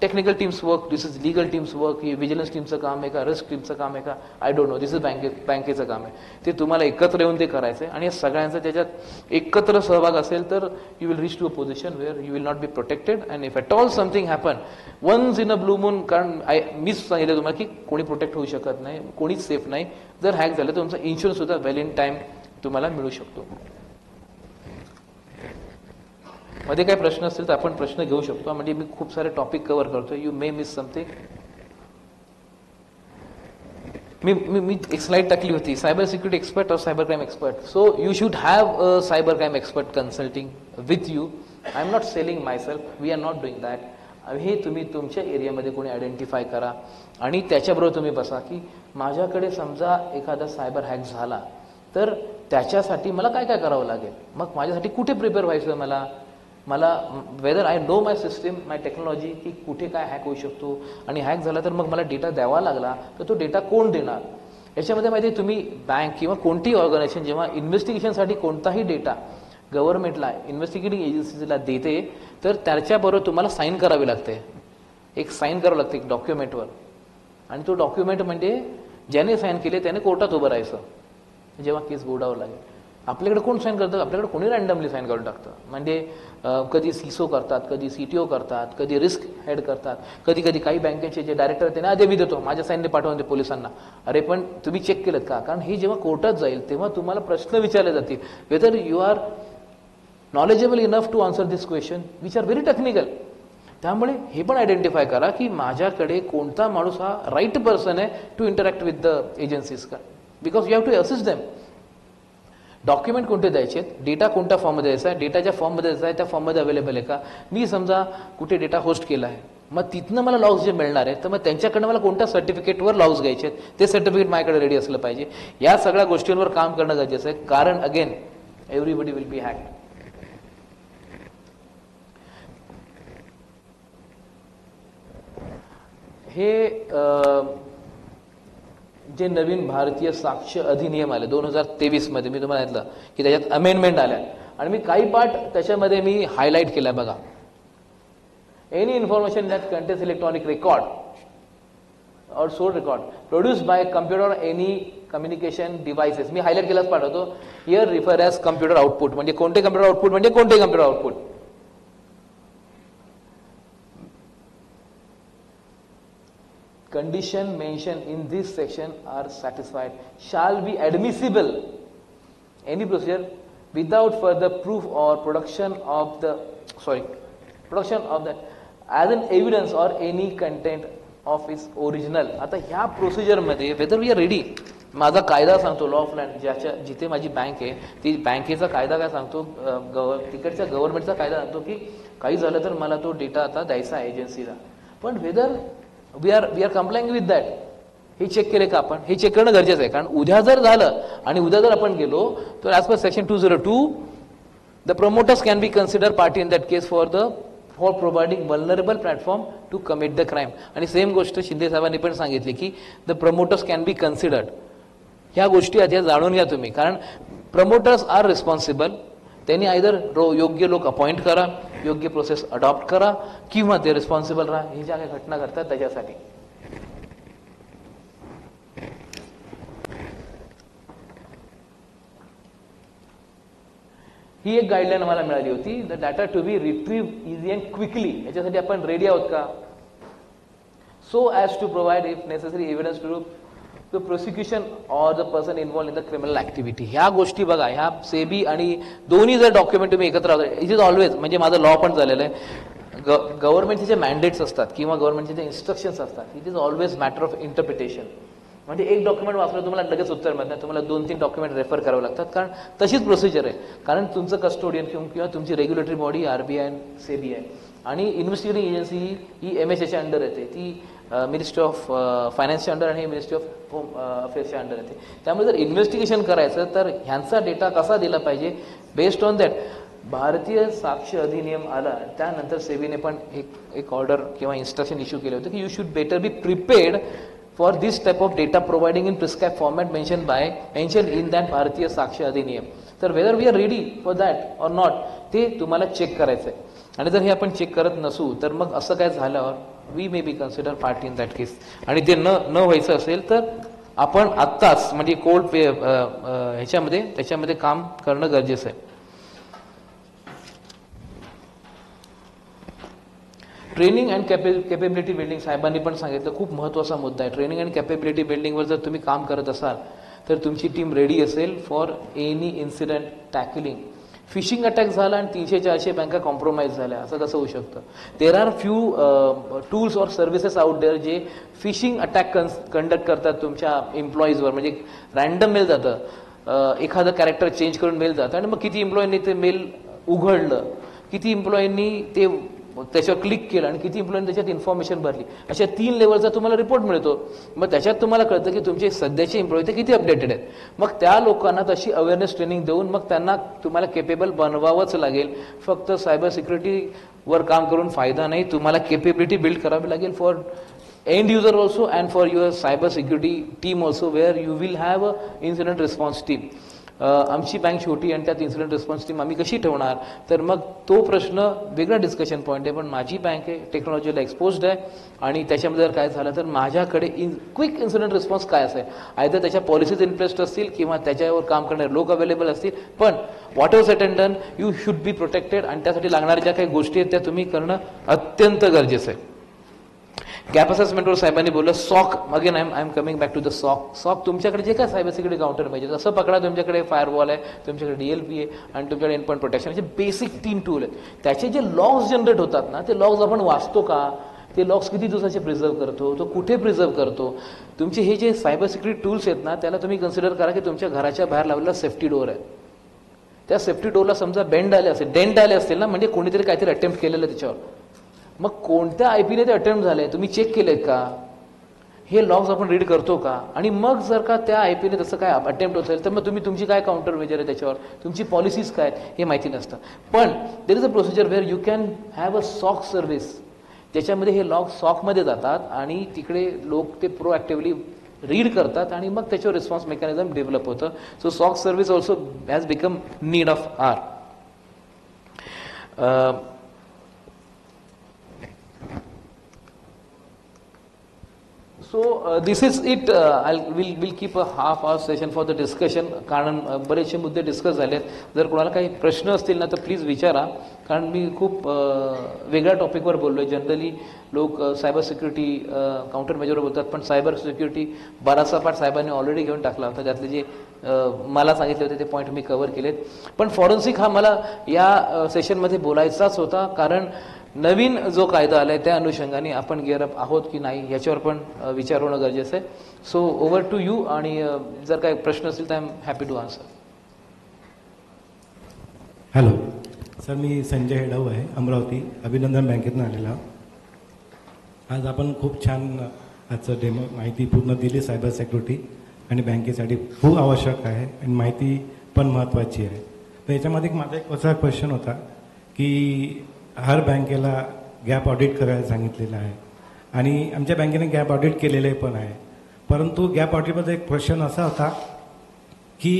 technical teams work, this is legal teams work, हे विजिलन्स टीमचं काम आहे का, रिस्क टीमचं काम आहे का, I don't know, this is बँकेचं काम आहे. ते तुम्हाला एकत्र येऊन ते करायचं आहे. आणि या सगळ्यांचा त्याच्यात एकत्र सहभाग असेल तर you will reach to a position where you will not be protected. And if at all something happen once in a blue moon, कारण मीच सांगितलं तुम्हाला की कोणी प्रोटेक्ट होऊ शकत नाही, कोणीच सेफ नाही. जर हॅक झालं तर तुमचा इन्शुरन्स सुद्धा वेल इन टाइम तुम्हाला मिळू शकतो. मध्ये काही प्रश्न असतील तर आपण प्रश्न घेऊ शकतो. म्हणजे मी खूप सारे टॉपिक कव्हर करतोय, यू मे मिस समथिंग. मी एक स्लाइड टाकली होती, सायबर सिक्युरिटी एक्सपर्ट और cyber crime expert. So you should have a cyber crime expert consulting with you. I am not selling myself, we are not doing that. हे तुम्ही तुमच्या एरियामध्ये कोणी आयडेंटिफाय करा आणि त्याच्याबरोबर तुम्ही बसा की माझ्याकडे समजा एखादा सायबर हॅक झाला तर त्याच्यासाठी मला काय काय करावं लागेल, मग माझ्यासाठी कुठे प्रिपेअर व्हायचं, मला whether I know my system, my technology, की कुठे काय हॅक होऊ शकतो. आणि हॅक झाला तर मग मला डेटा द्यावा लागला तर तो डेटा कोण देणार. याच्यामध्ये माहिती आहे तुम्ही बँक किंवा कोणतीही ऑर्गनायझेशन जेव्हा इन्व्हेस्टिगेशनसाठी कोणताही डेटा गव्हर्नमेंटला इन्व्हेस्टिगेटिंग एजन्सीला देते तर त्याच्याबरोबर तुम्हाला साईन करावी लागते. एक साईन करावं लागते एक डॉक्युमेंटवर. आणि तो डॉक्युमेंट म्हणजे ज्याने साईन केले त्याने कोर्टात उभं राहायचं जेव्हा केस बोर्डावर लागेल. आपल्याकडे कोण साईन करतं, आपल्याकडे कोणी रँडमली साईन करून टाकतं. म्हणजे कधी सीसो करतात, कधी CTO करतात, कधी रिस्क हेड करतात, कधी कधी काही बँकेचे जे डायरेक्टर त्यांना आदेवी देतो माझ्या साईनने पाठवून दे पोलिसांना. अरे पण तुम्ही चेक केलं का. कारण हे जेव्हा कोर्टात जाईल तेव्हा तुम्हाला प्रश्न विचारले जातील whether you are knowledgeable enough to answer this question which are very technical. त्यामुळे हे पण आयडेंटिफाय करा की माझ्याकडे कोणता माणूस हा राईट पर्सन आहे to interact with the agencies का, because you have to assist them. Document कोणते द्यायचे, डेटा कोणत्या फॉर्ममध्ये द्यायचा आहे, डेटा ज्या फॉर्ममध्ये द्यायचा आहे त्या फॉर्ममध्ये अवेलेबल आहे का. मी समजा कुठे डेटा होस्ट केला आहे मग तिथनं मला लॉग्स जे मिळणार आहेत तर मग त्यांच्याकडनं मला कोणत्या सर्टिफिकेटवर लॉग्स घ्यायचे आहेत, ते सर्टिफिकेट माझ्याकडे रेडी असलं पाहिजे. या सगळ्या गोष्टींवर काम करणं गरजेचं आहे. कारण अगेन एव्हरीबडी विल बी हॅक्ड. हे जे नवीन भारतीय साक्ष अधिनियम आले 2023 मध्ये, मी तुम्हाला सांगितलं की त्याच्यात अमेंडमेंट आल्या आणि मी काही पार्ट त्याच्यामध्ये मी हायलाइट केला बघा. Any information that contains electronic record और source record produced by computer any communication devices, मी हायलाइट केलाच पाठवतो. Here refer as computer output. म्हणजे कोणते कम्प्युटर आउटपुट, म्हणजे कोणते computer output. Condition mentioned in this section are satisfied shall be admissible any procedure without further proof or production of that as an evidence or any content of its original. आता ह्या procedure मध्ये whether we are ready, माझा कायदा सांगतो, law of land, जिथे माझी bank आहे ती बँकेचा कायदा काय सांगतो, तिकडच्या गव्हर्नमेंटचा कायदा सांगतो की काही झालं तर मला तो डेटा आता द्यायचा आहे एजन्सीला. पण whether we are complying with that, हे चेक केले का आपण, हे चेक करणं गरजेचं आहे. कारण उद्या जर झालं आणि उद्या जर आपण गेलो तर as per section 202 the promoters can be consider party in that case for providing vulnerable platform to commit the crime. आणि सेम गोष्ट शिंदे साहेबांनी पण सांगितली की the promoters can be considered. ह्या गोष्टी आधी जाणून घ्या तुम्ही, कारण प्रमोटर्स आर रिस्पॉन्सिबल. त्यांनी आयदर योग्य लोक अपॉइंट करा, योग्य प्रोसेस अडॉप्ट करा, किंवा ते रिस्पॉन्सिबल राहा. हे ज्या काही घटना घडतात त्याच्यासाठी. ही एक गाईडलाईन आम्हाला मिळाली होती, the data to be retrieve easy and quickly. याच्यासाठी आपण रेडी आहोत का? So as to provide if necessary evidence to the prosecution or the person involve in the criminal activity. ह्या गोष्टी बघा, ह्या सेबी आणि दोन्ही जर डॉक्युमेंट तुम्ही एकत्र आहोत, इट इज ऑलवेज, म्हणजे माझं लॉ पण झालेलं आहे, गव्हर्नमेंटचे जे मॅन्डेट्स असतात किंवा गव्हर्नमेंटचे जे इन्स्ट्रक्शन्स असतात, it is always matter of interpretation. म्हणजे एक डॉक्युमेंट वाचलं तुम्हाला लगेच उत्तर मिळत नाही, तुम्हाला 2-3 डॉक्युमेंट रेफर करावे लागतात, कारण तशीच प्रोसिजर आहे. कारण तुमचं कस्टोडियन किंवा तुमची रेग्युलेटरी बॉडी RBI आणि सेबी आहे, आणि इन्व्हेस्टिगेटिंग एजन्सी ही MHAच्या अंडर येते, ती मिनिस्ट्री ऑफ फायनान्सच्या अंडर आणि मिनिस्ट्री ऑफ होम अफेअर्सच्या अंडर येते. त्यामुळे जर इन्व्हेस्टिगेशन करायचं तर ह्यांचा डेटा कसा दिला पाहिजे, बेस्ड ऑन दॅट भारतीय साक्ष अधिनियम आला, त्यानंतर सेबीने पण एक ऑर्डर किंवा इन्स्ट्रक्शन इश्यू केले होते की you should better be prepared for this type of data providing in prescribed format mentioned in that भारतीय साक्ष अधिनियम. तर whether we are ready for that or not, ते तुम्हाला चेक करायचं आहे. आणि जर हे आपण चेक करत नसू तर मग असं काय झाल्यावर we may be consider party in that case. आणि ते न व्हायचं असेल तर आपण आत्ताच म्हणजे कोर्ट त्याच्यामध्ये काम करणं गरजेचं आहे. ट्रेनिंग अँड कॅपेबिलिटी बिल्डिंग, साहेबांनी पण सांगितलं, खूप महत्त्वाचा मुद्दा आहे. ट्रेनिंग अँड कॅपेबिलिटी बिल्डिंगवर जर तुम्ही काम करत असाल तर तुमची टीम रेडी असेल for any incident tackling. Phishing attack झाला आणि 300-400 बँका कॉम्प्रोमाइज झाल्या, असं कसं होऊ शकतं? There are few tools or services out there जे फिशिंग अटॅक कंडक्ट करतात तुमच्या एम्प्लॉईजवर. म्हणजे रँडम मेल जातं, एखादं कॅरेक्टर चेंज करून मेल जातं, आणि मग किती एम्प्लॉईंनी ते मेल उघडलं, किती एम्प्लॉईंनी ते त्याच्यावर क्लिक केलं, आणि किती एम्प्लॉईंनी त्याच्यात इन्फॉर्मेशन भरली. अशा 3 लेवलचा तुम्हाला रिपोर्ट मिळतो. मग त्याच्यात तुम्हाला कळतं की तुमचे सध्याचे एम्प्लॉई ते किती अपडेटेड आहेत. मग त्या लोकांना तशी अवेअरनेस ट्रेनिंग देऊन मग त्यांना तुम्हाला केपेबल बनवावंच लागेल. फक्त सायबर सिक्युरिटीवर काम करून फायदा नाही, तुम्हाला केपेबिलिटी बिल्ड करावी लागेल for end user also and for your cyber security team also, where you will have a incident response team. आमची बँक छोटी आणि त्यात इन्सिडेंट रिस्पॉन्स टीम आम्ही कशी ठेवणार, तर मग तो प्रश्न वेगळा डिस्कशन पॉईंट आहे. पण माझी बँक आहे, टेक्नॉलॉजीला एक्सपोज्ड आहे, आणि त्याच्यामध्ये जर काय झालं तर माझ्याकडे क्विक इन्सिडेंट रिस्पॉन्स काय असेल, आयदर त्याच्या पॉलिसीज इन प्लेस असतील किंवा त्याच्यावर काम करणारे लोक अवेलेबल असतील. पण what ever set and done, you should be protected, आणि त्यासाठी लागणाऱ्या ज्या काही गोष्टी आहेत त्या तुम्ही करणं अत्यंत गरजेचं आहे. गॅप असेसमेंटवर साहेबांनी बोललं, SOC, again I am coming back to the SOC. तुमच्याकडे जे काय सायबर सिक्युरिटी काउंटर पाहिजे असं पकडा, तुमच्याकडे फायरवॉल आहे, तुमच्याकडे DLP आहे, आणि तुमच्याकडे एंड पॉईंट प्रोटेक्शन, असे बेसिक 3 टूल आहेत. त्याचे जे लॉग्स जनरेट होतात ना, ते लॉग्स आपण वाचतो का, ते लॉग्स किती दिवसाचे प्रिझर्व करतो, तो कुठे प्रिझर्व करतो. तुमचे हे जे सायबर सिक्युरिटी टूल्स आहेत ना, त्याला तुम्ही कन्सिडर करा की तुमच्या घराच्या बाहेर लावलेला सेफ्टी डोअर आहे. त्या सेफ्टी डोअरला समजा डेंट आले असतील ना, म्हणजे कोणीतरी काहीतरी अटेम्प्ट केलेलं त्याच्यावर. मग कोणत्या IPने ते अटेम्प्ट झाले तुम्ही चेक केलेत का, हे लॉग्स आपण रीड करतो का. आणि मग जर का त्या IPने तसं काय अटेम्प्ट असेल तर मग तुम्ही तुमची काय काउंटर मेजर आहे त्याच्यावर, तुमची पॉलिसीज काय हे माहिती नसतं. पण there is a procedure where you can have a SOC service, ज्याच्यामध्ये हे लॉग सॉकमध्ये जातात आणि तिकडे लोक ते प्रोॲक्टिव्हली रीड करतात, आणि मग त्याच्यावर रिस्पॉन्स मेकॅनिझम डेव्हलप होतं. So SOC service also has become need of hour. So this is it. We'll keep a half-hour session for the discussion. कारण बरेचसे मुद्दे डिस्कस झालेत. जर कोणाला काही प्रश्न असतील ना तर प्लीज विचारा, कारण मी खूप वेगळ्या टॉपिकवर बोललोय. जनरली लोक सायबर सिक्युरिटी काउंटर मेजरवर बोलतात, पण सायबर सिक्युरिटी बराचसा पार्ट साहेबांनी ऑलरेडी घेऊन टाकला होता. त्यातले जे मला सांगितले होते ते पॉईंट मी कव्हर केलेत. पण फॉरेन्सिक हा मला या सेशनमध्ये बोलायचाच होता, कारण नवीन जो कायदा आलाय त्या अनुषंगाने आपण गिअरअप आहोत की नाही याच्यावर पण विचार होणं गरजेचं आहे. सो ओव्हर टू यू, आणि जर काही प्रश्न असतील तर I am happy to answer. Hello sir, मी संजय हेडाऊ आहे, अमरावती अभिनंदन बँकेतून आलेला. आज आपण खूप छान आजचं डेमो माहिती पूर्ण दिली. सायबर सिक्युरिटी आणि बँकेसाठी खूप आवश्यक आहे आणि माहिती पण महत्त्वाची आहे. तर याच्यामध्ये माझा एक असा क्वेश्चन होता की हर बँकेला गॅप ऑडिट करायला सांगितलेलं आहे आणि आमच्या बँकेने गॅप ऑडिट केलेले पण आहे. परंतु गॅप ऑडिटमध्ये एक क्वेश्चन असा होता की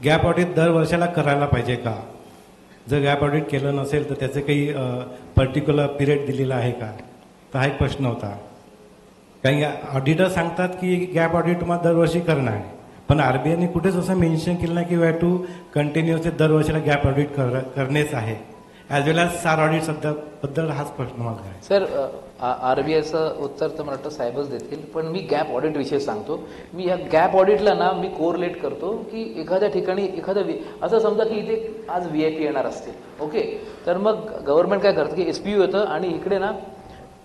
गॅप ऑडिट दर वर्षाला करायला पाहिजे का? जर गॅप ऑडिट केलं नसेल तर त्याचे काही पर्टिक्युलर पिरियड दिलेला आहे का? तर हा एक प्रश्न होता. कारण ऑडिटर सांगतात की गॅप ऑडिट तुम्हाला दरवर्षी करणं आहे, पण आरबीआयने कुठेच असं मेन्शन केलं नाही की वी हॅव टू कंटिन्युअसली दरवर्षीला गॅप ऑडिट करणेच आहे. ॲज वेल एज सार ऑडिट बद्दल हाच प्रश्न माझा आहे. सर, आरबीआयचं उत्तर तर मला वाटतं साहेबच देतील, पण मी गॅप ऑडिट विषयी सांगतो. मी या गॅप ऑडिटला ना मी कोरिलेट करतो की एखाद्या ठिकाणी असं समजा की इथे आज VIP येणार असतील, ओके, तर मग गव्हर्नमेंट काय करतं की SPU येतं आणि इकडे ना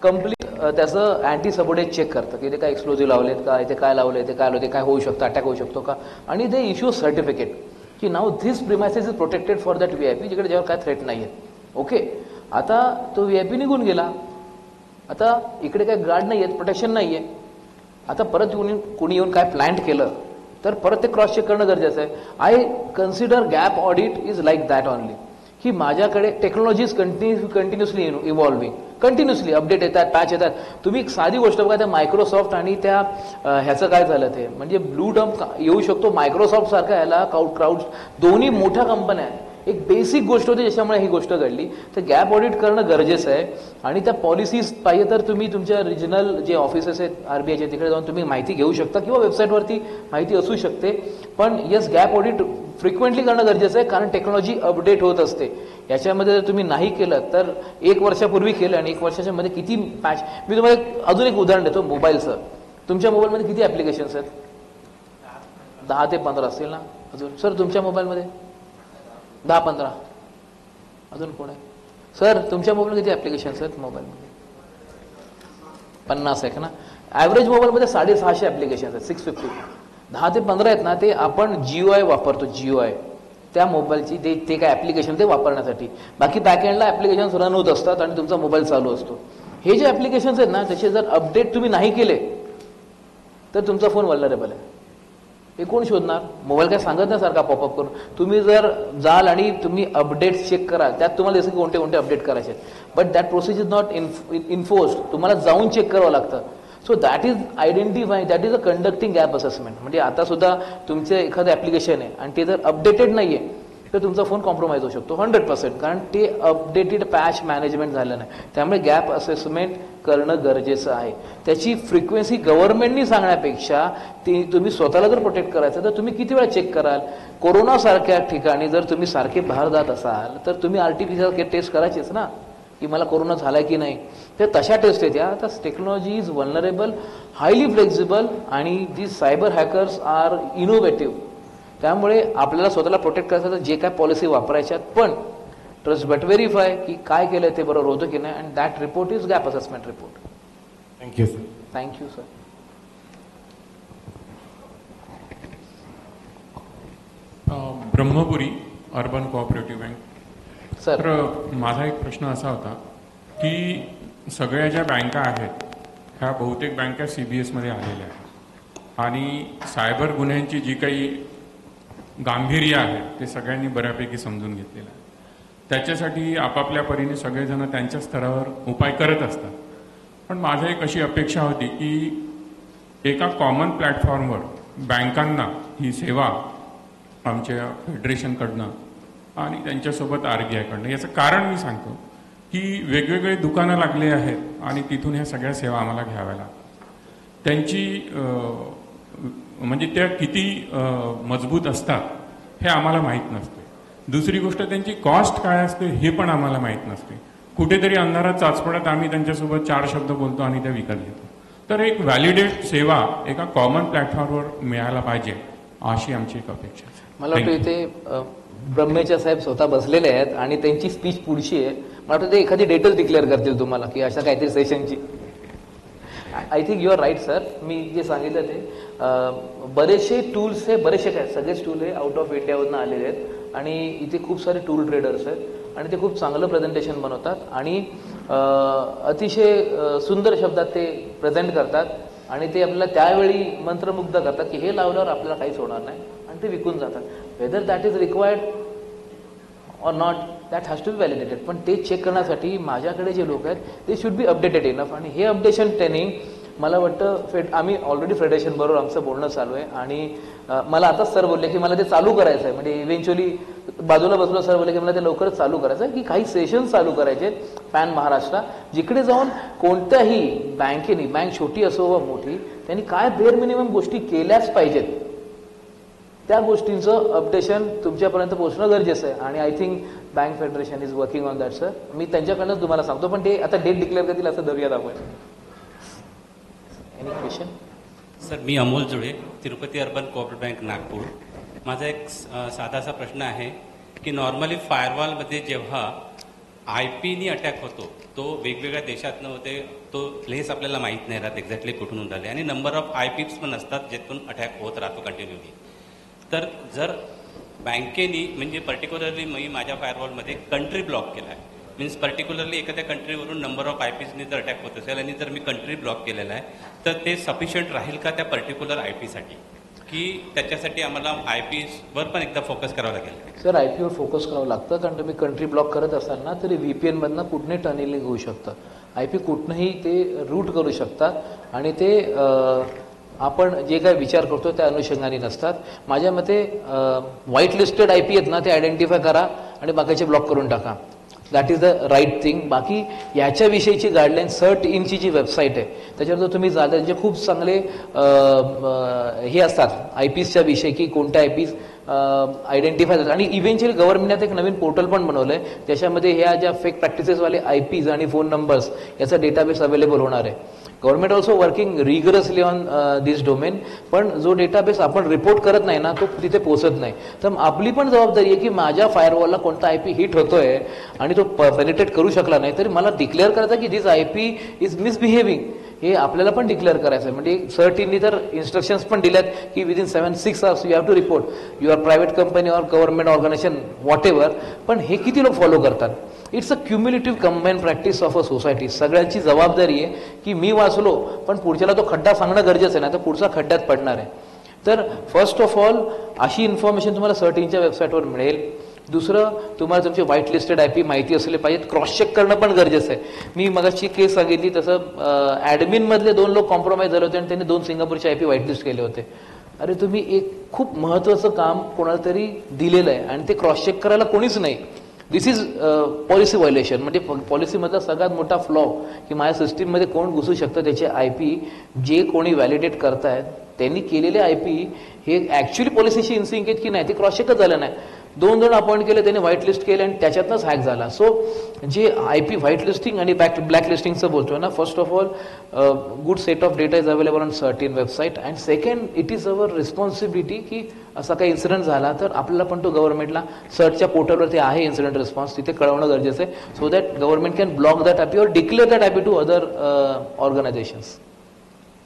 कम्प्लीट त्याचं अँटी सबोडेट चेक करतं की इथे काय एक्सप्लोजिव्ह लावलेत का, इथे काय लावले, इथे काय लावले, काय होऊ शकतं, अटॅक होऊ शकतो का, आणि ते इश्यू सर्टिफिकेट की now this premises is protected for that VIP, जिकडे ज्यावर काय थ्रेट नाही आहे. ओके, आता तो VIP निघून गेला, आता इकडे काय गार्ड नाही आहेत, प्रोटेक्शन नाही आहे. आता परत कोणी येऊन काय प्लॅन्ट केलं तर परत ते क्रॉस चेक करणं गरजेचं आहे. I consider gap audit is like that only, की माझ्याकडे technologies continuously evolving, continuously update येतात, पॅच येतात. तुम्ही एक साधी गोष्ट बघा, त्या मायक्रोसॉफ्ट आणि त्या ह्याचं काय झालं ते म्हणजे ब्लू डम्प येऊ शकतो. मायक्रोसॉफ्ट सारखा ह्याला क्राऊड दोन्ही मोठ्या कंपन्या आहेत. एक बेसिक गोष्ट होती ज्याच्यामुळे ही गोष्ट घडली. तर गॅप ऑडिट करणं गरजेचं आहे. आणि त्या पॉलिसीज पाहिजे तर तुम्ही तुमच्या रिजनल जे ऑफिसेस आहेत आरबीआयचे तिकडे जाऊन तुम्ही माहिती घेऊ शकता किंवा वेबसाईटवरती माहिती असू शकते. पण येस, गॅप ऑडिट फ्रिक्वेंटली करणं गरजेचं आहे, कारण टेक्नॉलॉजी अपडेट होत असते. याच्यामध्ये जर तुम्ही नाही केलं तर 1 वर्षापूर्वी केलं आणि 1 वर्षाच्या मध्ये किती पॅच. मी तुम्हाला अजून एक उदाहरण देतो मोबाईलचं. तुमच्या मोबाईलमध्ये किती ॲप्लिकेशन्स आहेत? 10 ते 15 असतील ना अजून. सर तुमच्या मोबाईलमध्ये 10-15 अजून कोण आहे? सर तुमच्या मोबाईल किती ॲप्लिकेशन्स आहेत मोबाईलमध्ये? 50 आहे ना. ॲव्हरेज मोबाईलमध्ये 650 ॲप्लिकेशन्स आहेत, 650. 10 ते 15 आहेत ना, ते आपण GUI वापरतो. GUI त्या मोबाईलची ते काय ॲप्लिकेशन ते वापरण्यासाठी. बाकी बॅकएंडला ॲप्लिकेशन्स रन होत असतात आणि तुमचा मोबाईल चालू असतो. हे जे ॲप्लिकेशन्स आहेत ना त्याचे जर अपडेट तुम्ही नाही केले तर तुमचा फोन वल्नरेबल आहे. हे कोण शोधणार? मोबाईल काय सांगत नाही सारखा पॉपअप करून. तुम्ही जर जाल आणि तुम्ही अपडेट्स चेक कराल, त्यात तुम्हाला जसं की कोणते कोणते अपडेट करायचे, but that process is not enforced. तुम्हाला जाऊन चेक करावं लागतं. So that is identifying, that is a conducting gap assessment. म्हणजे आता सुद्धा तुमचे एखादं ॲप्लिकेशन आहे आणि ते जर अपडेटेड नाही आहे तर तुमचा फोन कॉम्प्रोमाइज होऊ शकतो 100%, कारण ते अपडेटेड पॅच मॅनेजमेंट झालं नाही. त्यामुळे गॅप असेसमेंट करणं गरजेचं आहे. त्याची फ्रिक्वेन्सी गव्हर्नमेंटनी सांगण्यापेक्षा ती तुम्ही स्वतःला जर प्रोटेक्ट करायचं तर तुम्ही किती वेळा चेक कराल? कोरोनासारख्या ठिकाणी जर तुम्ही सारखे बाहेर जात असाल तर तुम्ही RT-PCR टेस्ट करायचीच ना, की मला कोरोना झाला की नाही. तर तशा टेस्ट आहेत. आता technology is vulnerable, highly flexible, आणि जी सायबर हॅकर्स आर इनोव्हेटिव्ह. त्यामुळे आपल्याला स्वतःला प्रोटेक्ट करायचं तर जे काय पॉलिसी वापरायच्यात, पण ट्रस्ट बट व्हेरीफाय की काय केलं ते बरोबर होतं की नाही. And that report is gap assessment report. Thank you sir. Thank you sir. Brahmapuri urban cooperative bank. Sir तर माझा एक प्रश्न असा होता की सगळ्या ज्या बँका आहेत ह्या बहुतेक बँका CBSमध्ये आलेल्या आहेत आणि सायबर गुन्ह्यांची जी काही गांभीर्य आहे ते सगळ्यांनी बऱ्यापैकी समजून घेतलेलं आहे. त्याच्यासाठी आपापल्या परीने सगळेजण त्यांच्या स्तरावर उपाय करत असतात. पण माझी एक अशी अपेक्षा होती की एका कॉमन प्लॅटफॉर्मवर बँकांना ही सेवा आमच्या फेडरेशनकडनं आणि त्यांच्यासोबत RBIकडनं, याचं कारण मी सांगतो की वेगवेगळे दुकानं लागले आहेत आणि तिथून ह्या सगळ्या सेवा आम्हाला घ्याव्या लागतात. त्यांची म्हणजे त्या किती मजबूत असतात हे आम्हाला माहीत नसते. दुसरी गोष्ट त्यांची कॉस्ट काय असते हे पण आम्हाला माहीत नसते. कुठेतरी अंधारात चाचपडत आम्ही त्यांच्यासोबत 4 शब्द बोलतो आणि त्या विकत घेतो. तर एक व्हॅलिडेट सेवा एका कॉमन प्लॅटफॉर्मवर मिळायला पाहिजे अशी आमची एक अपेक्षा आहे. मला वाटतं Thank you. इथे ब्रह्मेच्या साहेब स्वतः बसलेले आहेत आणि त्यांची स्पीच पुढची आहे. मला वाटतं ते एखादी डेटच डिक्लेअर करतील तुम्हाला की अशा काहीतरी सेशनची. I think you are right sir. मी जे सांगितलं ते बरेचसे टूल्स हे बरेचसे काय सगळेच टूल हे आउट ऑफ इंडियावरून आलेले आहेत आणि इथे खूप सारे टूल ट्रेडर्स आहेत आणि ते खूप चांगलं प्रेझेंटेशन बनवतात आणि अतिशय सुंदर शब्दात ते प्रेझेंट करतात आणि ते आपल्याला त्यावेळी मंत्रमुग्ध करतात की हे लावल्यावर आपल्याला काहीच होणार नाही आणि ते विकून जातात. Whether that is required or not that has to be validated. पण ते चेक करण्यासाठी माझ्याकडे जे लोक आहेत ते शुड बी अपडेटेड इनफ आणि हे अपडेशन ट्रेनिंग मला वाटतं आम्ही ऑलरेडी फेडरेशन बरोबर आमचं बोलणं चालू आहे आणि मला आताच सर बोलले की मला ते चालू करायचं आहे. म्हणजे इव्हेंच्युअली बाजूला बसलो सर बोलले की मला ते लवकरच चालू करायचं आहे की काही सेशन्स चालू करायचे पॅन महाराष्ट्र जिकडे जाऊन कोणत्याही बँकेने बँक छोटी असो वा मोठी त्यांनी काय बेअर मिनिमम गोष्टी केल्याच पाहिजेत त्या गोष्टींचं अपडेशन तुमच्यापर्यंत पोहोचणं गरजेचं आहे आणि I think bank federation is working on that sir. मी त्यांच्याकडनंच तुम्हाला सांगतो पण ते आता डेट डिक्लेअर करतील असं धरूयात आपण. Any question? सर मी अमोल जुळे, Tirupati urban cooperative bank Nagpur. माझा एक साधासा प्रश्न आहे की नॉर्मली फायरवॉलमध्ये जेव्हा आय पीनी अटॅक होतो तो वेगवेगळ्या देशातनं होते, तो प्लेस आपल्याला माहीत नाही राहत एक्झॅक्टली कुठून उडाले आणि नंबर ऑफ आय पीप्स पण असतात ज्यातून अटॅक होत राहतो कंटिन्युअली. तर जर बँकेनी म्हणजे पर्टिक्युलरली मी माझ्या फायरवॉलमध्ये कंट्री ब्लॉक केला आहे, मीन्स पर्टिक्युलरली एखाद्या कंट्रीवरून नंबर ऑफ आय पीजनी जर अटॅक होत असेल आणि जर मी कंट्री ब्लॉक केलेला आहे तर ते सफिशियंट राहील का त्या पर्टिक्युलर आय पीसाठी की त्याच्यासाठी आम्हाला आय पीवर पण एकदा फोकस करावं लागेल? सर आय पीवर फोकस करावं लागतं कारण तुम्ही कंट्री ब्लॉक करत असाल ना तरी VPN मधनं कुठनंही टनेलिंग होऊ शकतं. आय पी कुठनंही ते रूट करू शकतात आणि ते आपण जे काय विचार करतो त्या अनुषंगाने नसतात. माझ्या मते व्हाईट लिस्टेड आय पी आहेत ना ते आयडेंटिफाय करा आणि बाकीचे ब्लॉक करून टाका. That is the right thing. बाकी याच्याविषयीची गाईडलाईन सर्ट इनची जी वेबसाईट आहे त्याच्यावर जर तुम्ही जाता त्यांचे खूप चांगले हे असतात आय पीजच्या विषयी की कोणत्या आय पीज आयडेंटिफाय करतात आणि इव्हेंच्युअली गव्हर्नमेंटने एक नवीन पोर्टल पण बनवलं आहे ज्याच्यामध्ये ह्या ज्या फेक प्रॅक्टिसेसवाले आय पीज आणि फोन नंबर्स याचा डेटाबेस अवेलेबल होणार आहे. Government also working rigorously on this domain. पण जो डेटाबेस आपण रिपोर्ट करत नाही ना तो तिथे पोहोचत नाही. तर आपली पण जबाबदारी आहे की माझ्या फायरवॉलला कोणता आय पी हिट होतोय आणि तो पेनिट्रेट करू शकला नाही तरी मला डिक्लेअर करायचं की this I P is misbehaving हे आपल्याला पण डिक्लेअर करायचं आहे. म्हणजे सर्टिनली तर इन्स्ट्रक्शन्स पण दिल्यात की within 7-6 hours you have to report your private company or government organisation whatever. पण हे किती लोक फॉलो करतात? It's a cumulative combine practice of a society. सगळ्यांची जबाबदारी आहे की मी वाचलो पण पुढच्याला तो खड्डा सांगणं गरजेचं आहे ना तर पुढचा खड्ड्यात पडणार आहे. तर फर्स्ट ऑफ ऑल अशी इन्फॉर्मेशन तुम्हाला सर्टिनच्या वेबसाईटवर मिळेल. दुसरं तुम्हाला तुमचे व्हाईट लिस्टेड आय पी माहिती असले पाहिजेत. क्रॉस चेक करणं पण गरजेचं आहे. मी मगाची केस सांगितली तसं ॲडमिनमधले 2 लोक कॉम्प्रोमाइज झाले होते आणि त्यांनी 2 सिंगापूरचे आय पी व्हाईट लिस्ट केले होते. अरे तुम्ही एक खूप महत्त्वाचं काम कोणाला तरी दिलेलं आहे आणि ते क्रॉस चेक करायला कोणीच नाही. दिस इज पॉलिसी व्हायोलेशन. म्हणजे पॉलिसीमधला सगळ्यात मोठा फ्लॉ की माझ्या सिस्टीममध्ये कोण घुसू शकतं त्याचे आय पी जे कोणी व्हॅलिडेट करतायत त्यांनी केलेले आय पी हे ॲक्च्युली पॉलिसीशी इनसिंक आहेत की नाही ते क्रॉस चेकच झालं नाही. 2 अपॉइंट केले त्यांनी व्हाईट लिस्ट केले आणि त्याच्यातनंच हॅक झाला. सो जे आय पी व्हाईट लिस्टिंग आणि ब्लॅक लिस्टिंगचं बोलतोय ना first of all good set of data is available on certain website and second it is our responsibility की असा काही इन्सिडेंट झाला तर आपल्याला पण तो गव्हर्नमेंटला सर्चच्या पोर्टलवरती आहे इन्सिडेंट रिस्पॉन्स तिथे कळवणं गरजेचं आहे so that government can block that I P or declare that I P to other organisations.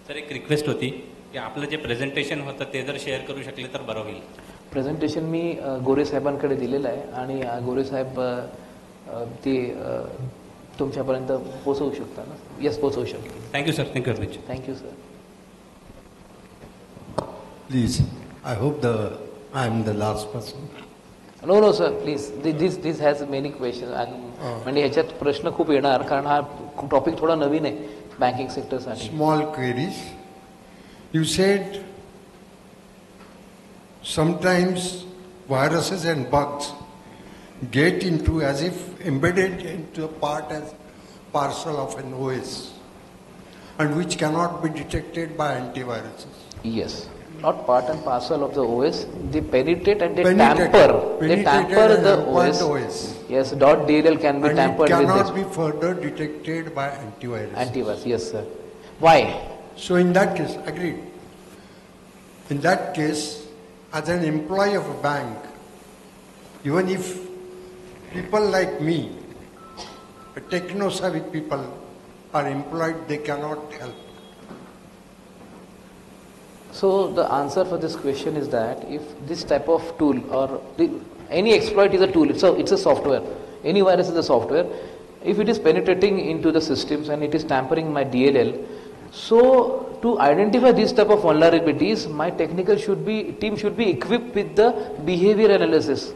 तर एक रिक्वेस्ट होती की आपलं जे प्रेझेंटेशन होतं ते जर शेअर करू शकले तर बरं होईल. प्रेझेंटेशन मी गोरे साहेबांकडे दिलेलं आहे आणि गोरे साहेब ते तुमच्यापर्यंत पोहोचवू शकता ना? येस पोहोचवू शकतो. Thank you sir. Thank you very much. Thank you sir. Please, I hope I am the last person. No sir please this has many question. म्हणजे ह्याच्यात प्रश्न खूप येणार कारण हा टॉपिक थोडा नवीन आहे banking सेक्टरसाठी. Small queries. You said sometimes viruses and bugs get into as if embedded into a part as parcel of an OS and which cannot be detected by antiviruses. Yes. Not part and parcel of the OS. They penetrate and they Penetrate. tamper. They Penetrated tamper and the hampered OS. Yes. .dll can be And it tampered with cannot this be further detected by antivirus. antivirus. Yes, sir. Why? So in that case, agreed. In that case, as an employee of a bank, even if people like me, techno-savvy people are employed, they cannot help. So the answer for this question is that if this type of tool or any exploit is a tool, it's a software. Any virus is a software. If it is penetrating into the systems and it is tampering my DLL, so to identify this type of vulnerabilities, my technical team should be equipped with the behavior analysis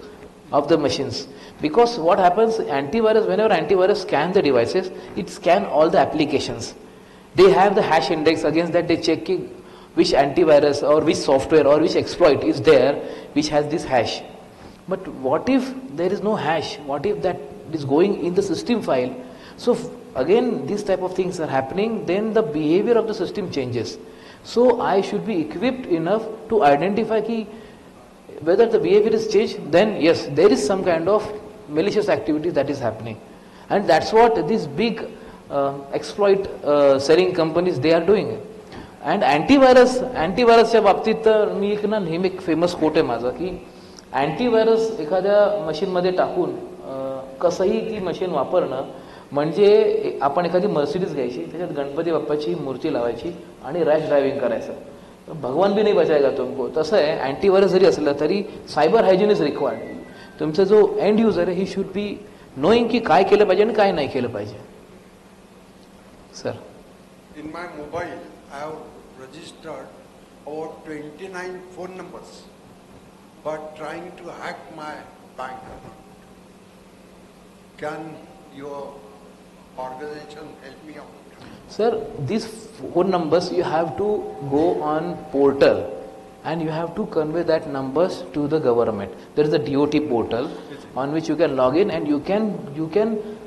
of the machines. Because what happens, whenever antivirus scans the devices, it scans all the applications. They have the hash index, against that they check which antivirus or which software or which exploit is there which has this hash. But what if there is no hash? What if that is going in the system file? So again, these type of things are happening, then the behavior of the system changes. So I should be equipped enough to identify whether the behavior is changed, then yes, there is some kind of malicious activity that is happening. And that's what these big exploit selling companies, they are doing. And antivirusच्या बाबतीत तर मी एक ना नेहमी एक famous quote आहे माझा की antivirus एखाद्या मशीनमध्ये टाकून कसंही ती मशीन वापरणं म्हणजे आपण एखादी मर्सिडीज घ्यायची, त्याच्यात गणपती बाप्पाची मूर्ती लावायची आणि रॅश ड्रायव्हिंग करायचं, भगवान भी नाही बचाएगा तुमको. तसं आहे, अँटीव्हायरस जरी असलं तरी सायबर हायजीन इज रिक्वायर्ड. तुमचा जो एंड युजर आहे ही शुड बी नोईंग की काय केलं पाहिजे आणि काय नाही केलं पाहिजे. Sir, In my mobile, I have registered about 29 phone numbers, but trying to hack my bank account. Can your organization help me out? sir, these phone numbers you have to go on portal and you have to convey that numbers to the government. There is a DOT portal on which you can log in and you can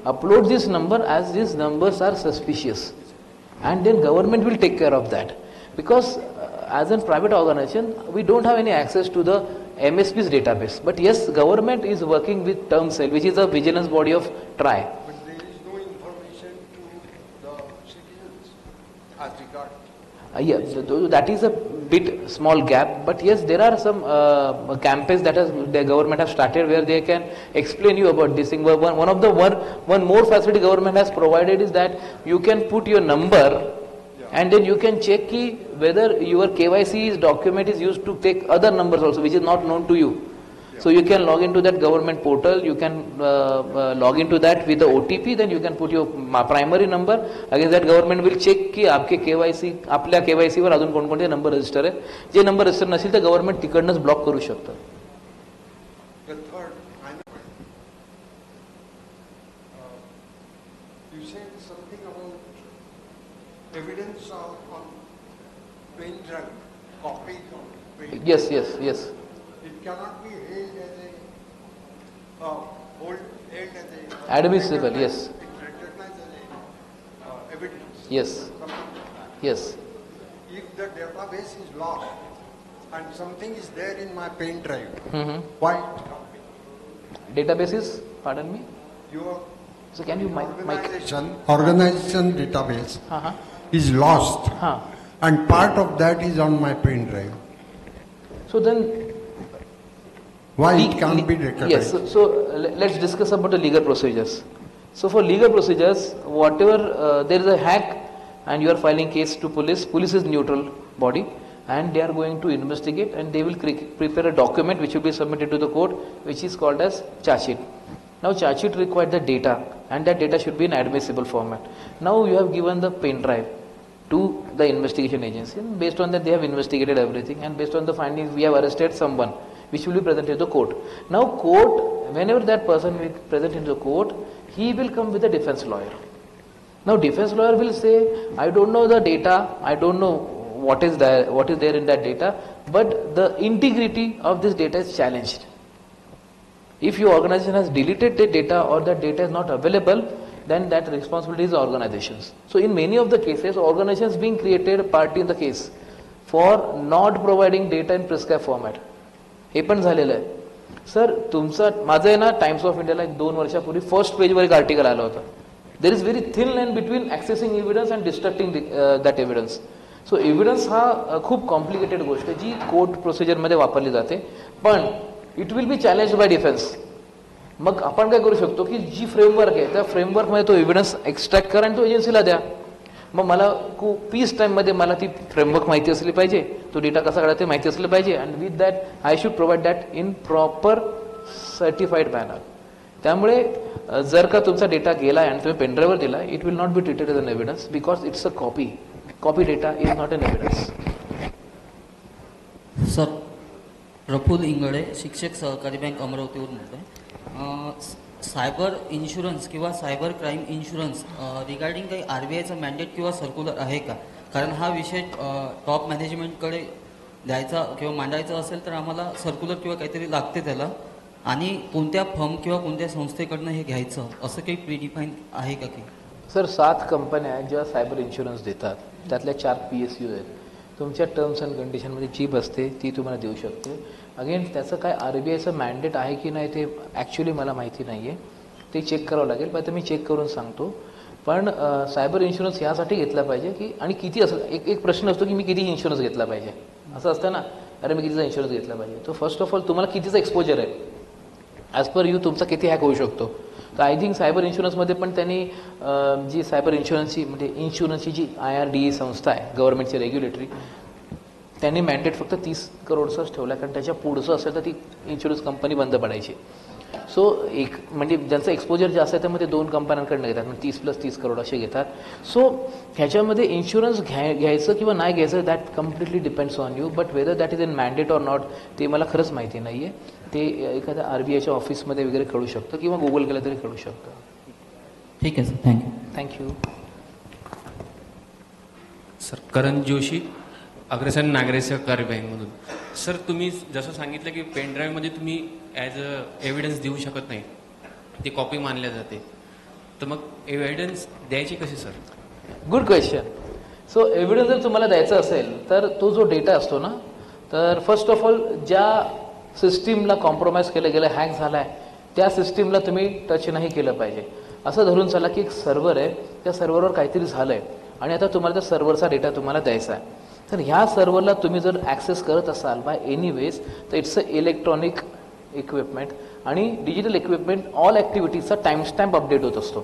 upload this number as these numbers are suspicious, and then government will take care of that. Because as a private organization, we don't have any access to the MSP's database. But yes, government is working with TermCell, which is a vigilance body of TRAI. But there is no information to the citizens as regard. Yeah, that is a bit small gap, but yes, there are some campaigns that the government have started where they can explain you about this thing. One more facility government has provided is that you can put your number and then you can check whether your KYC document is used to take other numbers also, which is not known to you. So you can log into that government portal, you can log into that with the OTP, then you can put your primary number. Against that government will check की आपके KYC, आपल्या KYC वर अजून कोणकोणते number register आहे. जे number register नसेल तर गव्हर्नमेंट तिकडनंच ब्लॉक करू शकतं. The third, you said something about evidence on pen drive, copies on pen. Yes. It cannot be held as a Admissible, yes. It's recognized as a evidence. Yes. Something like that. Yes. If the database is lost and something is there in my pen drive, Mm-hmm. why it can't be? Database is, pardon me. Your So can you mic? organization database Uh-huh. is lost, Huh. and part of that is on my pen drive. So then Why it can't be recognized? Yes, so let's discuss about the legal procedures. So for legal procedures, whatever there is a hack and you are filing case to police is neutral body and they are going to investigate and they will prepare a document which will be submitted to the court, which is called as charge sheet. Now charge sheet requires the data and that data should be in admissible format. Now you have given the pen drive to the investigation agency, and based on that they have investigated everything, and based on the findings we have arrested someone which will be presented to the court. Now court, whenever that person will present in the court, he will come with a defense lawyer. Now defense lawyer will say, I don't know the data, I don't know what is there in that data, but the integrity of this data is challenged. If your organization has deleted the data or that data is not available, then that responsibility is organizations. So in many of the cases, organizations being created a party in the case for not providing data in prescribed format. हे पण झालेलं आहे. Sir तुमचं माझं आहे ना times of इंडियाला 2 वर्षापूर्वी फर्स्ट पेजवर एक आर्टिकल आलं होतं. There is very thin line between accessing evidence and destructing that evidence. So evidence हा खूप कॉम्प्लिकेटेड गोष्ट आहे जी कोर्ट प्रोसिजरमध्ये वापरली जाते, पण it will be challenge by defence. मग आपण काय करू शकतो की जी फ्रेमवर्क आहे त्या फ्रेमवर्कमध्ये तो एव्हिडन्स एक्स्ट्रॅक्ट करा आणि तो एजन्सीला द्या. मग मला खूप पीस टाईममध्ये मला ती फ्रेमवर्क माहिती असली पाहिजे, तो डेटा कसा काढायचा ते माहिती असलं पाहिजे, and with that I should provide that in proper certified manner. त्यामुळे जर का तुमचा डेटा गेला आणि तुम्ही पेनड्राईव्हवर दिला, it will not be treated as an evidence because it's a copy. Copy data is not an evidence. Sir, Prafull Ingle, Shikshak, Sahakari bank, अमरावतीवरून बोलतोय. सायबर इन्शुरन्स किंवा सायबर क्राईम इन्शुरन्स रिगार्डिंग काही RBIचा मॅन्डेट किंवा सर्क्युलर आहे का? कारण हा विषय टॉप मॅनेजमेंटकडे द्यायचा किंवा मांडायचा असेल तर आम्हाला सर्क्युलर किंवा काहीतरी लागते त्याला, आणि कोणत्या फर्म किंवा कोणत्या संस्थेकडनं हे घ्यायचं असं काही प्रीडिफाईन आहे का? की सर 7 कंपन्या आहेत ज्या सायबर इन्शुरन्स देतात, त्यातल्या 4 PSU आहेत. तुमच्या टर्म्स अँड कंडिशनमध्ये जी बसते ती तुम्हाला देऊ शकते. अगेन त्याचं काय RBIचं मॅन्डेट आहे की नाही ते ॲक्च्युली मला माहिती नाही आहे, ते चेक करावं लागेल. पण मी चेक करून सांगतो. पण सायबर इन्शुरन्स ह्यासाठी घेतला पाहिजे की, आणि किती असं एक प्रश्न असतो की मी किती इन्शुरन्स घेतला पाहिजे, असं असतं ना, अरे मी कितीचा इन्शुरन्स घेतला पाहिजे. तो फर्स्ट ऑफ ऑल तुम्हाला कितीचा एक्सपोजर आहे, ॲज पर यू तुमचा किती हॅक होऊ शकतो. तर आय थिंक सायबर इन्शुरन्समध्ये पण त्यांनी जी सायबर इन्शुरन्सची म्हणजे इन्शुरन्सची जी IRDA संस्था आहे गव्हर्नमेंटची रेग्युलेटरी, त्यांनी मॅन्डेट फक्त 30 करोडचाच ठेवला, कारण त्याच्या पुढचं असेल तर ती इन्शुरन्स कंपनी बंद पडायची. सो एक म्हणजे ज्यांचं एक्सपोजर जास्त आहे त्यामध्ये 2 कंपन्यांकडनं घेतात, म्हणजे 30 + 30 करोड असे घेतात. सो ह्याच्यामध्ये इन्शुरन्स घ्यायचं किंवा नाही घ्यायचं that completely depends on you, but whether that is in mandate or not ते मला खरंच माहिती नाही आहे. ते एखाद्या RBIच्या ऑफिसमध्ये वगैरे कळू शकतं किंवा गुगल केलं तरी कळू शकतं. ठीक आहे सर, थँक्यू. थँक्यू. सर, करण जोशी, अग्रसेन नागरी सहकारी बँकमधून. सर, तुम्ही जसं सांगितलं की पेनड्राईव्हमध्ये तुम्ही ॲज अ एव्हिडन्स देऊ शकत नाही, ती कॉपी मानल्या जाते, तर मग एव्हिडन्स द्यायची कशी sir? Good question. So evidence जर तुम्हाला द्यायचा असेल तर तो जो डेटा असतो ना, तर फर्स्ट ऑफ ऑल ज्या सिस्टीमला कॉम्प्रोमाइज केलं गेलं, हॅक झाला आहे, त्या सिस्टीमला तुम्ही टच नाही केलं पाहिजे. असं धरून चला की एक सर्व्हर आहे, त्या सर्व्हरवर काहीतरी झालं आहे आणि आता तुम्हाला त्या सर्व्हरचा डेटा तुम्हाला द्यायचा आहे. तर ह्या सर्व्हरला तुम्ही जर ॲक्सेस करत असाल बाय एनी वेज, तर इट्स अ इलेक्ट्रॉनिक इक्विपमेंट, आणि डिजिटल इक्विपमेंट ऑल ॲक्टिव्हिटीजचा टाईमस्टॅम्प अपडेट होत असतो.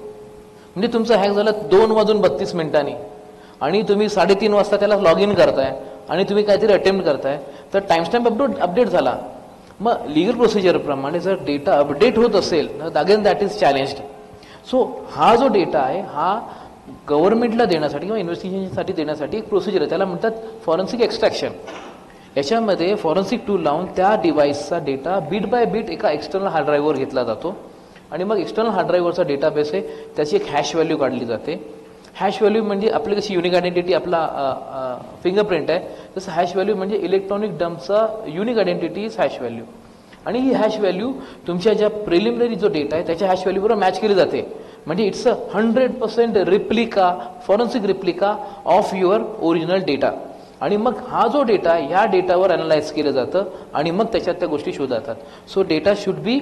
म्हणजे तुमचं हॅक झालं 2:32 आणि तुम्ही 3:30 वाजता त्याला लॉग इन करताय आणि तुम्ही काहीतरी अटेम्प्ट करताय, तर टाईमस्टॅम्प अपडेट झाला. मग लिगल प्रोसिजरप्रमाणे जर डेटा अपडेट होत असेल तर again that is challenged. So हा जो डेटा आहे हा गव्हर्नमेंटला देण्यासाठी किंवा इन्व्हेस्टिगेशनसाठी देण्यासाठी एक प्रोसिजर आहे, त्याला म्हणतात फॉरेन्सिक एक्स्ट्रॅक्शन. याच्यामध्ये फॉरेन्सिक टूल लावून त्या डिव्हाइसचा डेटा बीट बाय बीट एका एक्सटर्नल हार्ड ड्राईव्हवर घेतला जातो आणि मग एक्सटर्नल हार्ड ड्राईव्हवरचा डेटाबेस आहे, त्याची एक हॅश व्हॅल्यू काढली जाते. हॅश व्हॅल्यू म्हणजे आपली कशी युनिक आयडेंटिटी आपला फिंगरप्रिंट आहे, तसं हॅश व्हॅल्यू म्हणजे इलेक्ट्रॉनिक डम्पचा unique identity is hash value. आणि ही हॅश व्हॅल्यू तुमच्या ज्या प्रिलिमिनरी जो डेटा आहे त्याच्या हॅश व्हॅल्यूबरोबर मॅच केली जाते. म्हणजे it's a 100% replica, forensic replica of your original data. आणि मग हा जो डेटा ह्या डेटावर अॅनलाइज केलं जातं आणि मग त्याच्यात त्या गोष्टी शोधतात. So data should be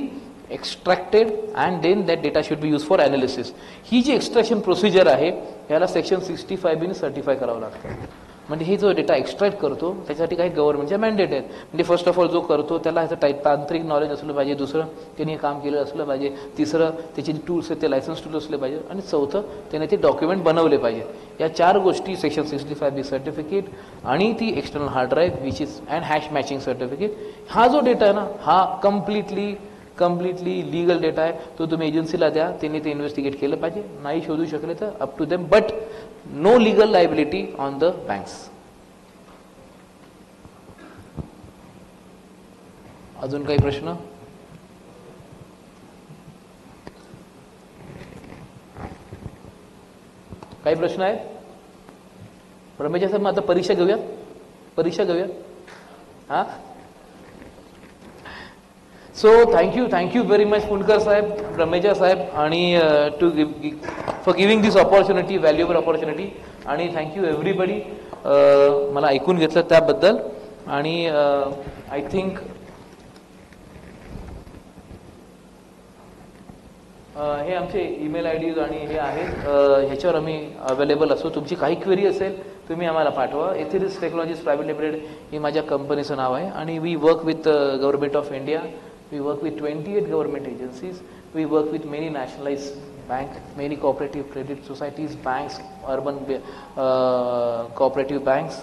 extracted and then that data should be use for analysis. ही जी एक्स्ट्रॅक्शन प्रोसिजर आहे याला सेक्शन 65B ने सर्टिफाय करावं लागतं. म्हणजे हे जो डेटा एक्स्ट्रॅक्ट करतो त्याच्यासाठी काही गव्हर्नमेंटच्या मॅन्डेट आहेत. म्हणजे फर्स्ट ऑफ ऑल जो करतो त्याला ह्याचं तांत्रिक नॉलेज असलं पाहिजे, दुसरं त्यांनी हे काम केलं असलं पाहिजे, तिसरं त्याचे जे टूल्स आहेत ते लायसन्स टूल असले पाहिजे, आणि चौथं त्याने ते डॉक्युमेंट बनवले पाहिजे. या 4 गोष्टी सेक्शन 65B सर्टिफिकेट आणि ती external hard drive which is and hash matching certificate. हा जो डेटा आहे ना हा कम्प्लिटली लीगल डेटा आहे. तो तुम्ही एजन्सीला द्या, त्यांनी ते इन्व्हेस्टिगेट केलं पाहिजे. नाही शोधू शकले तर up to them, but no legal liability on the banks. अजून काही प्रश्न? काही प्रश्न आहेत? रमेश साहेब, मग आता परीक्षा घेऊयात. हा, so thank you very much Fundkar saheb, Rameja saheb, आणि to for giving this opportunity, valuable opportunity. आणि थँक्यू एव्हरीबडी मला ऐकून घेतलं त्याबद्दल. आणि आय थिंक हे आमचे ईमेल IDs आणि हे आहेत, ह्याच्यावर आम्ही अवेलेबल असतो. तुमची काही क्वेरी असेल तुम्ही आम्हाला पाठवा. एथिरिस टेक्नॉलॉजीज प्रायव्हेट लिमिटेड ही माझ्या कंपनीचं नाव आहे आणि we work with government of India. We work with 28 government agencies. We work with many nationalise bank, many cooperative credit societies, banks, urban cooperative banks,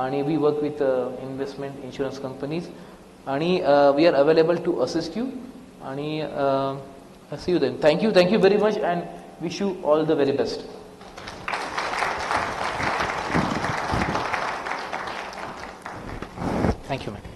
and we work with investment insurance companies, and we are available to assist you, and see you then. Thank you very much, and wish you all the very best. Thank you, ma'am.